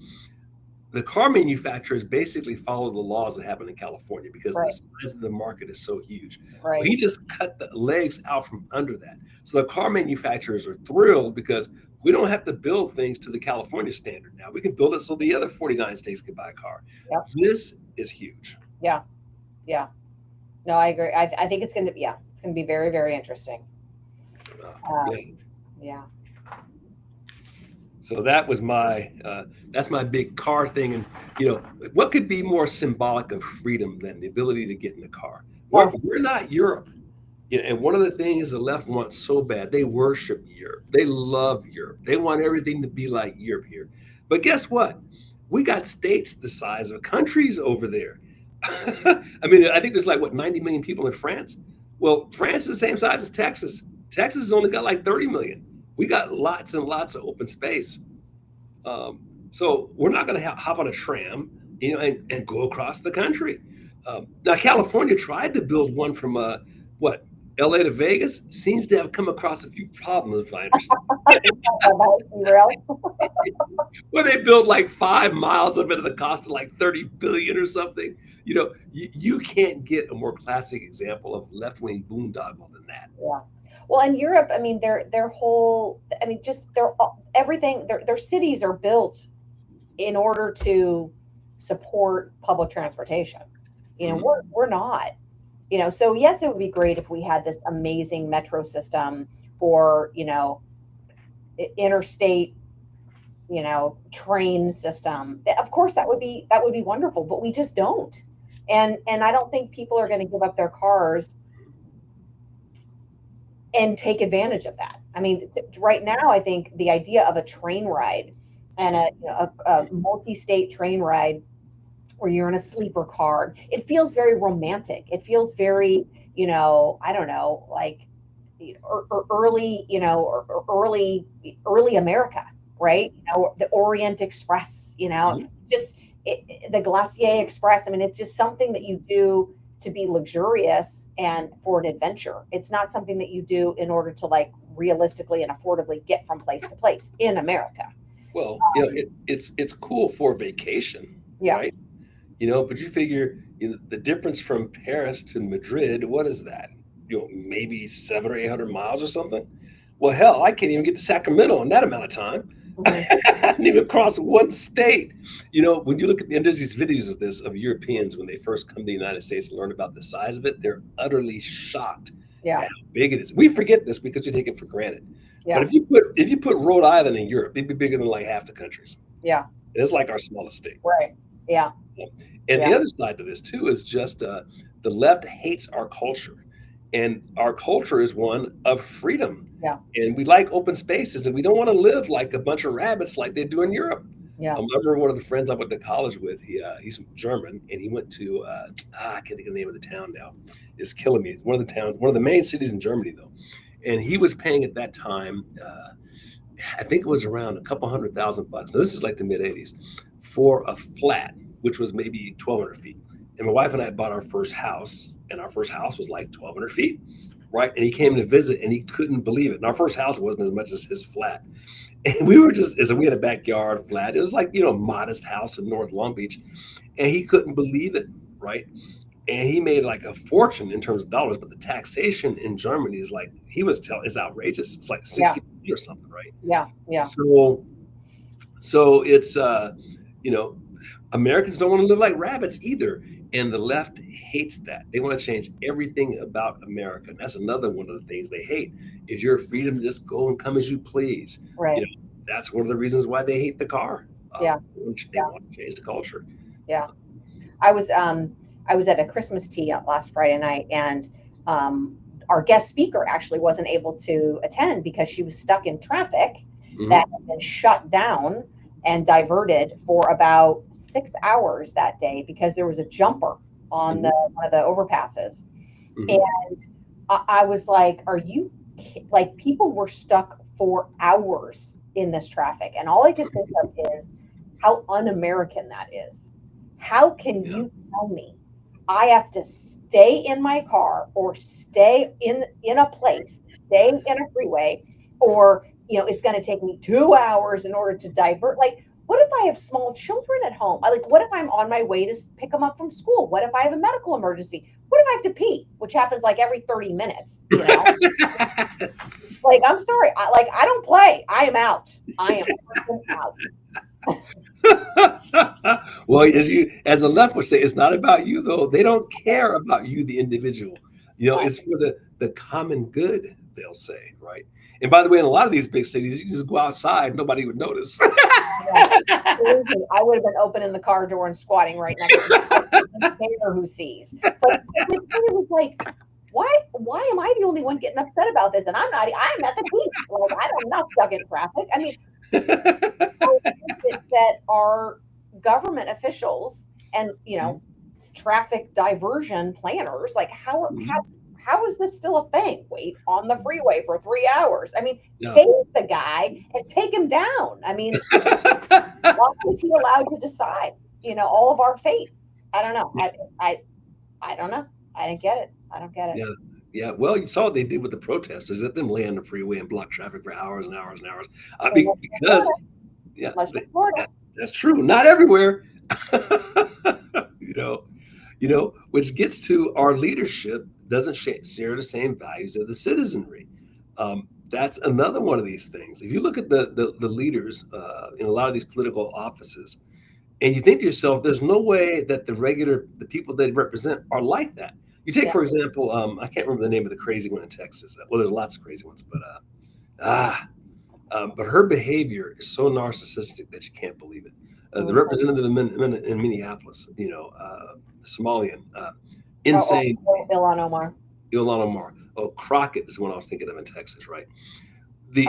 The car manufacturers basically follow the laws that happen in California because Right. the size of the market is so huge. Well, Right. he just cut the legs out from under that. So the car manufacturers are thrilled because we don't have to build things to the California standard now. We can build it so the other 49 states can buy a car. Yep. This is huge. Yeah. Yeah. No, I agree. I think it's going to, yeah, it's going to be very, very interesting. Yeah. Yeah. So that's my big car thing. And what could be more symbolic of freedom than the ability to get in a car? We're not Europe. And one of the things the left wants so bad, they worship Europe. They love Europe. They want everything to be like Europe here. But guess what? We got states the size of countries over there. I mean, I think there's like, 90 million people in France? Well, France is the same size as Texas. Texas has only got like 30 million. We got lots and lots of open space. So we're not going to hop on a tram, and go across the country. Now, California tried to build one from LA to Vegas. Seems to have come across a few problems, if I understand. Well, they built like 5 miles of it at the cost of like 30 billion or something. You can't get a more classic example of left-wing boondoggle than that. Yeah. Well, in Europe, I mean, their whole, I mean, just everything, their cities are built in order to support public transportation. We're not. So yes, it would be great if we had this amazing metro system or interstate train system. Of course, that would be wonderful, but we just don't. And I don't think people are going to give up their cars and take advantage of that. I mean, right now, I think the idea of a train ride and a multi-state train ride where you're in a sleeper car, it feels very romantic. It feels very, I don't know, like early, early America, right? The Orient Express, just the Glacier Express. I mean, it's just something that you do to be luxurious and for an adventure. It's not something that you do in order to like realistically and affordably get from place to place in America. Well, it's cool for vacation, Yeah. right? But you figure the difference from Paris to Madrid, what is that? Maybe 700 or 800 miles or something. Well, hell, I can't even get to Sacramento in that amount of time. I didn't even cross one state. When you look at and there's these videos of Europeans when they first come to the United States and learn about the size of it, they're utterly shocked Yeah. at how big it is. We forget this because we take it for granted. Yeah. But if you put Rhode Island in Europe, it'd be bigger than like half the countries. Yeah. It's like our smallest state. Right. Yeah. And Yeah. the other side to this too is just the left hates our culture, and our culture is one of freedom. Yeah. And we like open spaces, and we don't want to live like a bunch of rabbits like they do in Europe. Yeah. I remember one of the friends I went to college with. He's German, and he went to I can't think of the name of the town now. It's killing me. It's one of the main cities in Germany though, and he was paying at that time. I think it was around a couple $100,000. Now this is like the mid '80s for a flat. which was maybe 1,200 feet. And my wife and I bought our first house, and our first house was like 1,200 feet, right? And he came to visit, and he couldn't believe it. And our first house wasn't as much as his flat. And we were just, as we had a backyard flat. It was like, a modest house in North Long Beach. And he couldn't believe it, right? And he made like a fortune in terms of dollars, but the taxation in Germany is like, he was telling, is outrageous. It's like Yeah. 60 or something, right? Yeah. Yeah. So it's, Americans don't want to live like rabbits either. And the left hates that. They want to change everything about America. And that's another one of the things they hate is your freedom to just go and come as you please. Right. That's one of the reasons why they hate the car. Yeah. They want to change the culture. Yeah. I was at a Christmas tea last Friday night, and our guest speaker actually wasn't able to attend because she was stuck in traffic that had been shut down and diverted for about 6 hours that day because there was a jumper on one of the overpasses. And I was like, are you, like, people were stuck for hours in this traffic. And all I could think of is how un-American that is. How can you tell me I have to stay in my car or stay in a place, stay in a freeway, or it's going to take me 2 hours in order to divert? Like, what if I have small children at home? What if I'm on my way to pick them up from school? What if I have a medical emergency? What if I have to pee, which happens like every 30 minutes? Like, I'm sorry. I don't play. I am out. I am out. Well, as a left would say, it's not about you, though. They don't care about you, the individual. It's for the common good, they'll say, right? And by the way, in a lot of these big cities, you just go outside, nobody would notice. I would have been opening the car door and squatting right next to the neighbor who sees. But it was like, why am I the only one getting upset about this? And I'm not. I'm at the beach. Like, I'm not stuck in traffic. I mean, that our government officials and traffic diversion planners, like, how is this still a thing? Wait on the freeway for 3 hours. I mean, take the guy and take him down. I mean, why is he allowed to decide, all of our fate? I don't know. I don't know. I didn't get it. I don't get it. Yeah. Well, you saw what they did with the protesters. Let them lay on the freeway and block traffic for hours and hours and hours. Because, that's true. Not everywhere. Which gets to our leadership doesn't share the same values of the citizenry. That's another one of these things. If you look at the leaders in a lot of these political offices, and you think to yourself, there's no way that the people they represent are like that. You take, for example, I can't remember the name of the crazy one in Texas. Well, there's lots of crazy ones, but her behavior is so narcissistic that you can't believe it. The representative in Minneapolis, the Somalian, insane. Ilhan Omar. Ilhan Omar. Oh, Crockett is the one I was thinking of in Texas, right? The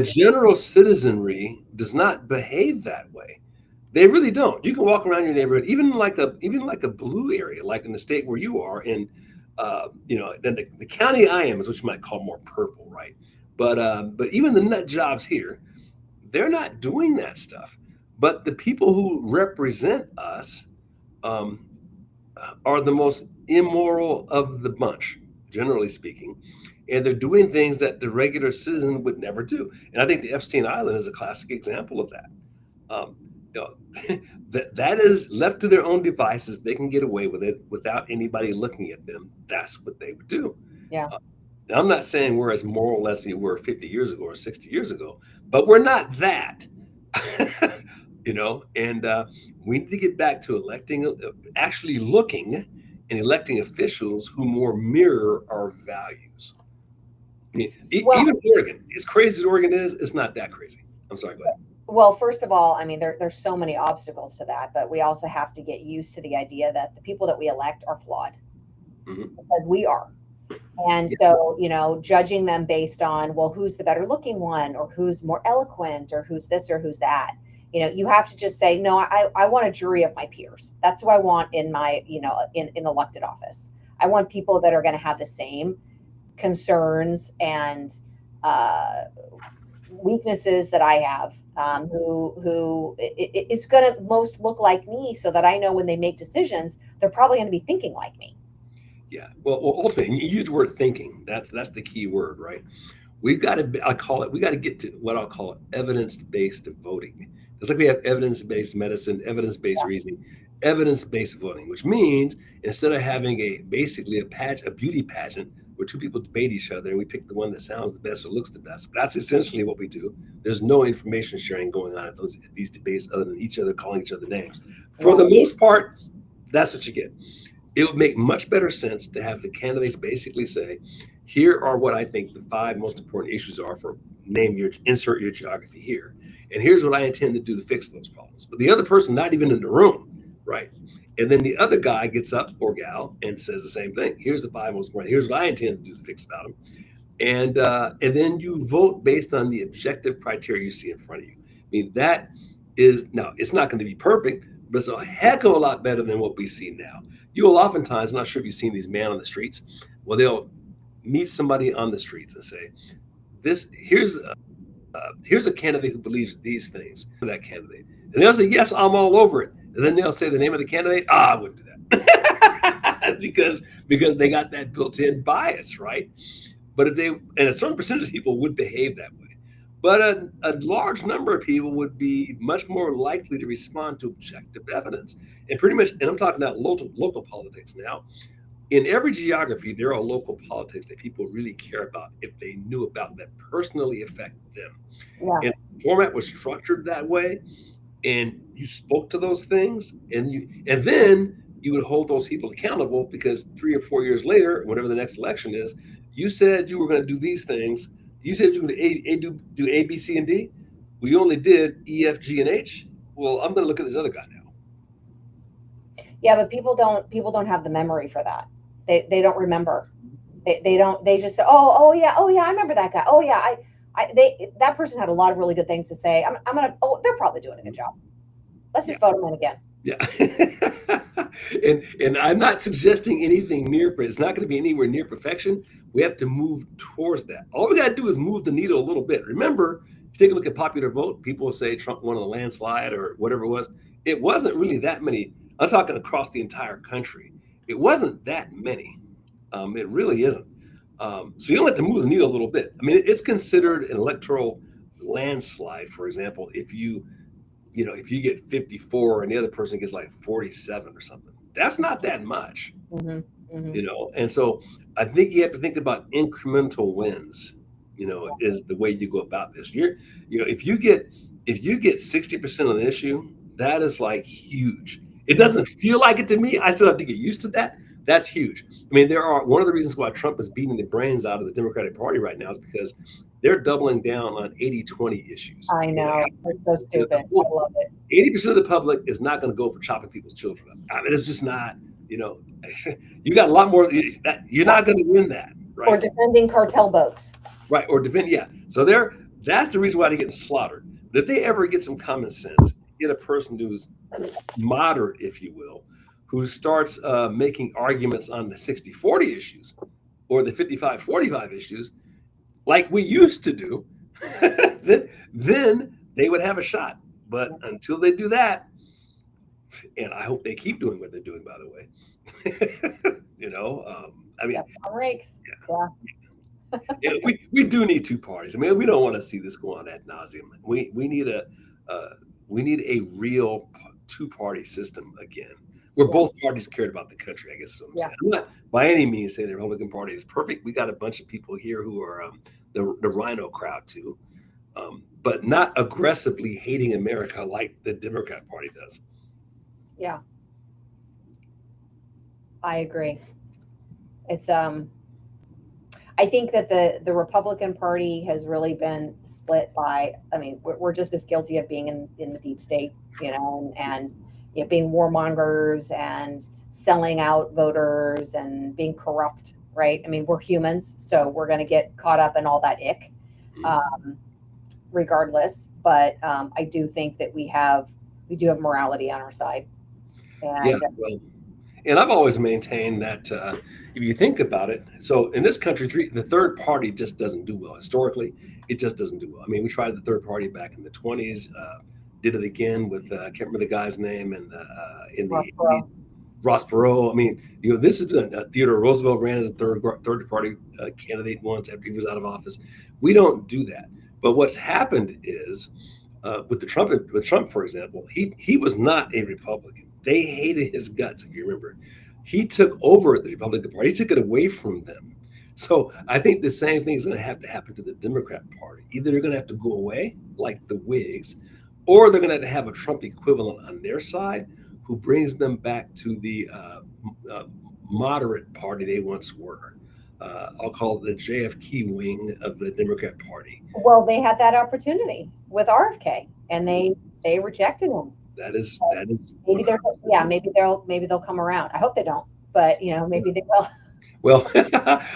general citizenry does not behave that way. They really don't. You can walk around your neighborhood, even like a blue area, like in the state where you are in, then the county I am is what you might call more purple, right? But even the nut jobs here, they're not doing that stuff. But the people who represent us are the most immoral of the bunch, generally speaking. And they're doing things that the regular citizen would never do. And I think the Epstein Island is a classic example of that. That is left to their own devices. They can get away with it without anybody looking at them. That's what they would do. Yeah. I'm not saying we're as moral as we were 50 years ago or 60 years ago, but we're not that. And we need to get back to actually looking and electing officials who more mirror our values. I mean, even Oregon, as crazy as Oregon is, it's not that crazy. I'm sorry, go ahead. Well, first of all, I mean, there's so many obstacles to that, but we also have to get used to the idea that the people that we elect are flawed because we are. And so, judging them based on, well, who's the better looking one, or who's more eloquent, or who's this or who's that, you have to just say, no, I want a jury of my peers. That's who I want in my, in elected office. I want people that are going to have the same concerns and weaknesses that I have. who is going to most look like me, so that I know when they make decisions, they're probably going to be thinking like me. Yeah. Well, ultimately, you use the word thinking. That's the key word, right? We've got to, I call it, we got to get to what I'll call evidence-based voting. Just like we have evidence-based medicine, evidence-based Yeah. reasoning, evidence-based voting, which means instead of having basically a beauty pageant where two people debate each other and we pick the one that sounds the best or looks the best, that's essentially what we do. There's no information sharing going on at these debates other than each other calling each other names. For Yeah. the most part, that's what you get. It would make much better sense to have the candidates basically say, here are what I think the five most important issues are for insert your geography here. And here's what I intend to do to fix those problems. But the other person not even in the room, right? And then the other guy gets up or gal and says the same thing. Here's the five most important. Here's what I intend to do to fix about them. And then you vote based on the objective criteria you see in front of you. I mean, that is now it's not going to be perfect, but it's a heck of a lot better than what we see now. You will oftentimes, I'm not sure if you've seen these men on the streets, well, they'll meet somebody on the streets and say, "This here's a candidate who believes these things for that candidate," and they'll say, "Yes, I'm all over it," and then they'll say the name of the candidate. I wouldn't do that because they got that built-in bias, right? But if they and a certain percentage of people would behave that way, but a large number of people would be much more likely to respond to objective evidence. And pretty much, and I'm talking about local politics now. In every geography, there are local politics that people really care about if they knew about that personally affect them. Yeah. And the format was structured that way, and you spoke to those things, and then you would hold those people accountable because 3 or 4 years later, whatever the next election is, you said you were going to do these things. You said you were going to do A, B, C, and D. We only did E, F, G, and H. Well, I'm going to look at this other guy now. Yeah, but people don't have the memory for that. They don't remember. They don't. They just say, oh yeah, I remember that guy. Oh yeah, that person had a lot of really good things to say. I'm gonna. Oh, they're probably doing a good job. Let's just vote them in again. Yeah. and I'm not suggesting anything near, but it's not going to be anywhere near perfection. We have to move towards that. All we got to do is move the needle a little bit. Remember, if you take a look at popular vote, people will say Trump won on a landslide or whatever it was. It wasn't really that many. I'm talking across the entire country. It wasn't that many. It really isn't. So you only have to move the needle a little bit. I mean, it's considered an electoral landslide, for example, if you get 54 and the other person gets like 47 or something. That's not that much. Hmm. Hmm. And so I think you have to think about incremental wins, is the way you go about this. If you get 60% of the issue, that is like huge. It doesn't feel like it to me. I still have to get used to that. That's huge. I mean, one of the reasons why Trump is beating the brains out of the Democratic Party right now is because they're doubling down on 80-20 issues. I know. It's so stupid. I love it. 80% of the public is not going to go for chopping people's children up. I mean, it's just not, you got a lot more. You're not going to win that, right? Or defending cartel boats. Right. Or defend. Yeah. So that's the reason why they're getting slaughtered. But if they ever get some common sense, get a person who's moderate, if you will, who starts making arguments on the 60-40 issues or the 55-45 issues, like we used to do, then they would have a shot. But until they do that, and I hope they keep doing what they're doing, by the way, I mean, rakes. Yeah. we do need two parties. I mean, we don't want to see this go on ad nauseum. We need a real two-party system again, where both parties cared about the country. I guess is what I'm saying. I'm not by any means saying the Republican Party is perfect. We got a bunch of people here who are the Rhino crowd too, but not aggressively hating America like the Democrat Party does. Yeah, I agree. It's I think that the Republican Party has really been split by. I mean, we're just as guilty of being in the deep state, and being warmongers and selling out voters and being corrupt, right? I mean, we're humans, so we're going to get caught up in all that ick, regardless. But I do think that we do have morality on our side. And, well, And I've always maintained that if you think about it, so in this country, the third party just doesn't do well. Historically, it just doesn't do well. I mean, we tried the third party back in the 20s, did it again with, I can't remember the guy's name, and in the 80s, Ross Ross Perot. I mean, this is Theodore Roosevelt ran as a third party candidate once after he was out of office. We don't do that. But what's happened is with Trump, for example, he was not a Republican. They hated his guts, if you remember. He took over the Republican Party. He took it away from them. So I think the same thing is going to happen to the Democrat Party. Either they're going to have to go away, like the Whigs, or they're going to have a Trump equivalent on their side who brings them back to the moderate party they once were. I'll call it the JFK wing of the Democrat Party. Well, they had that opportunity with RFK, and they rejected him. That is Maybe maybe they'll come around. I hope they don't, but maybe they will. Well,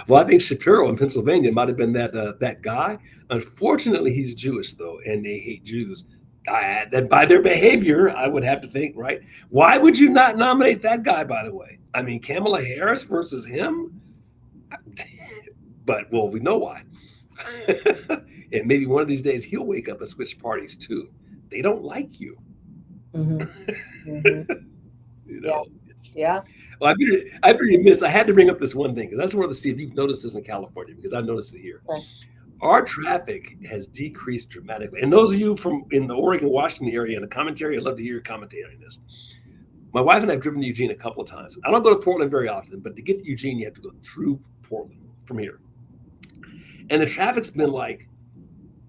well, I think Shapiro in Pennsylvania might have been that guy. Unfortunately, he's Jewish though, and they hate Jews. That by their behavior, I would have to think, right? Why would you not nominate that guy? By the way, I mean Kamala Harris versus him. But well, we know why. And maybe one of these days he'll wake up and switch parties too. They don't like you. Mm-hmm. Mm-hmm. Yeah. Well, I pretty miss. I had to bring up this one thing because I just wanted to see if you've noticed this in California because I've noticed it here. Okay. Our traffic has decreased dramatically. And those of you from in the Oregon, Washington area in the commentary, I'd love to hear your commentary on this. My wife and I have driven to Eugene a couple of times. I don't go to Portland very often, but to get to Eugene, you have to go through Portland from here. And the traffic's been like,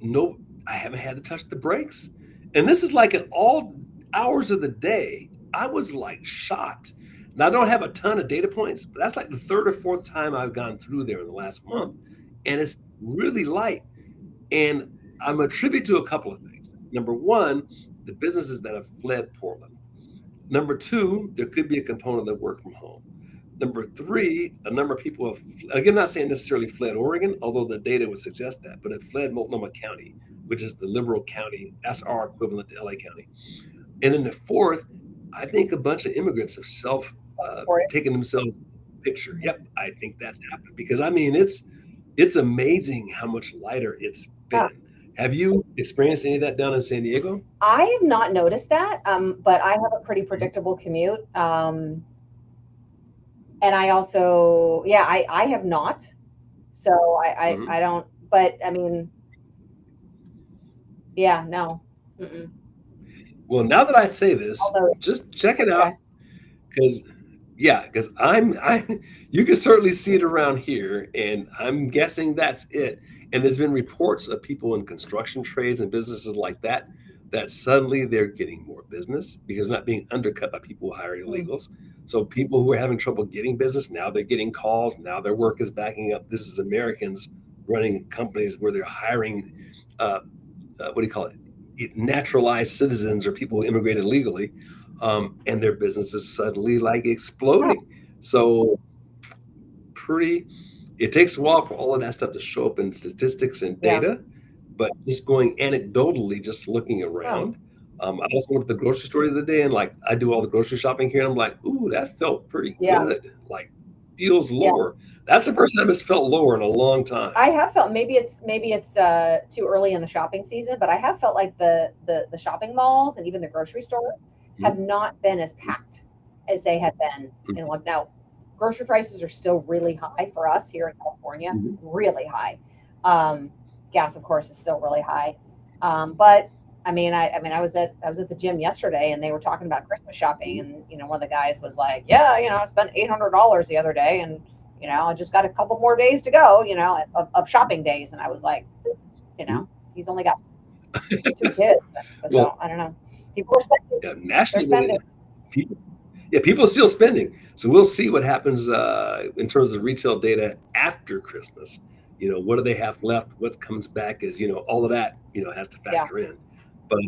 no, I haven't had to touch the brakes. And this is like at all hours of the day. I was like shocked. Now, I don't have a ton of data points, but that's like the third or fourth time I've gone through there in the last month. And it's really light. And I'm attributed to a couple of things. Number one, the businesses that have fled Portland. Number two, there could be a component that work from home. Number three, a number of people have, again, I'm not saying necessarily fled Oregon, although the data would suggest that, but it fled Multnomah County, which is the liberal county. That's our equivalent to LA County. And then the fourth, I think a bunch of immigrants have taken themselves a picture. Yep, I think that's happened because I mean, it's amazing how much lighter it's been. Yeah. Have you experienced any of that down in San Diego? I have not noticed that, but I have a pretty predictable commute. And I also, I have not. So I don't, but I mean, yeah, no. Mm-mm. Well, now that I say this, just check it out. Because you can certainly see it around here, and I'm guessing that's it. And there's been reports of people in construction trades and businesses like that suddenly they're getting more business because they're not being undercut by people who hire illegals. So people who are having trouble getting business, now they're getting calls. Now their work is backing up. This is Americans running companies where they're hiring, what do you call it? Naturalized citizens or people who immigrated legally. And their business is suddenly like exploding. So it takes a while for all of that stuff to show up in statistics and data, but just going anecdotally, just looking around. I also went to the grocery store the other day and like, I do all the grocery shopping here and I'm like, ooh, that felt pretty good. Like feels lower. That's the first time it's felt lower in a long time. I have felt maybe it's too early in the shopping season, but I have felt like the shopping malls and even the grocery stores have not been as packed as they had been in one. Now, grocery prices are still really high for us here in California, really high. Gas, of course, is still really high. But I mean, I was at the gym yesterday, and they were talking about Christmas shopping, and one of the guys was like, "Yeah, I spent $800 the other day, and I just got a couple more days to go, of shopping days." And I was like, he's only got 2 kids, so I don't know. People are spending. Yeah, nationally, people are still spending. So we'll see what happens in terms of retail data after Christmas. What do they have left? What comes back is, all of that, has to factor in. But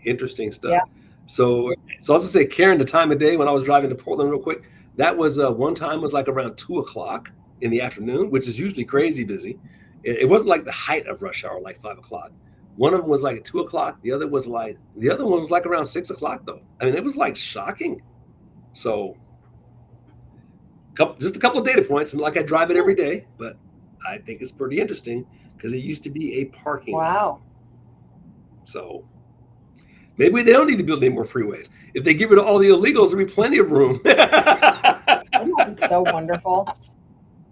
interesting stuff. Yeah. So I was going to say, Karen, the time of day when I was driving to Portland real quick, that was one time was like around 2:00 in the afternoon, which is usually crazy busy. It wasn't like the height of rush hour, like 5:00. One of them was like at 2:00. The other one was like around 6:00 though. I mean, it was like shocking. So Just a couple of data points, and like I drive it every day, but I think it's pretty interesting because it used to be a parking lot. Wow. So maybe they don't need to build any more freeways. If they get rid of all the illegals, there'll be plenty of room. Isn't that so wonderful?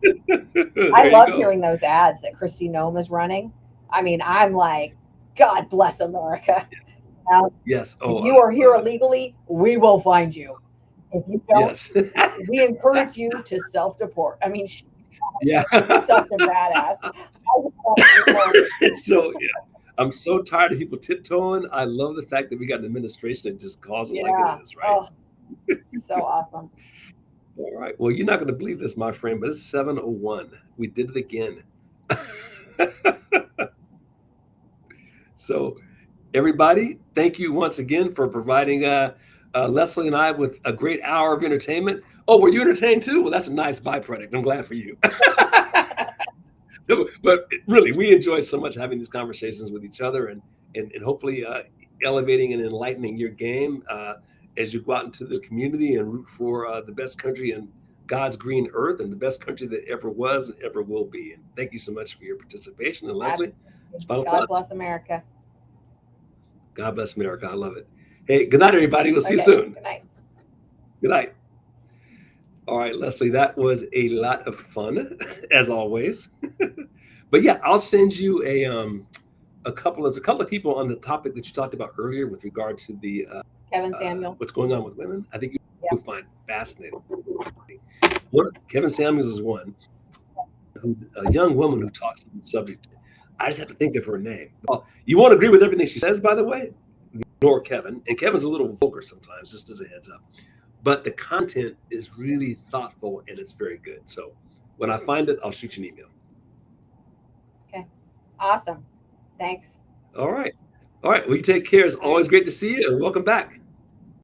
There I you love go. hearing those ads that Kristi Noem is running. I mean, I'm like, God bless America. Now, Yes. if Oh, you are here illegally, we will find you. If you don't, yes. we encourage you to self-deport. I mean, she's Yeah. such a badass. I just love her. So yeah, I'm so tired of people tiptoeing. I love the fact that we got an administration that just calls it like Yeah. it is, right? Oh, so awesome. All right. Well, you're not going to believe this, my friend, but it's 7:01. We did it again. So, everybody, thank you once again for providing Leslie and I with a great hour of entertainment. Oh, were you entertained too? Well, that's a nice byproduct. I'm glad for you. But really, we enjoy so much having these conversations with each other and hopefully elevating and enlightening your game as you go out into the community and root for the best country in God's green earth and the best country that ever was and ever will be. And thank you so much for your participation. And Leslie, final God thoughts? bless America. God bless America. I love it. Hey, good night, everybody. We'll see you Okay, soon. good night. Good night. All right, Leslie, that was a lot of fun, as always. But yeah, I'll send you a couple. There's a couple of people on the topic that you talked about earlier with regard to the Kevin Samuel. what's going on with women. I think Yeah. you'll find fascinating. Kevin Samuels is one, a young woman who talks on the subject. I just have to think of her name. Well, you won't agree with everything she says, by the way, nor Kevin. And Kevin's a little vulgar sometimes, just as a heads up. But the content is really thoughtful and it's very good. So when I find it, I'll shoot you an email. Awesome. Thanks. All right. All right. Well, you take care. It's always great to see you and welcome back.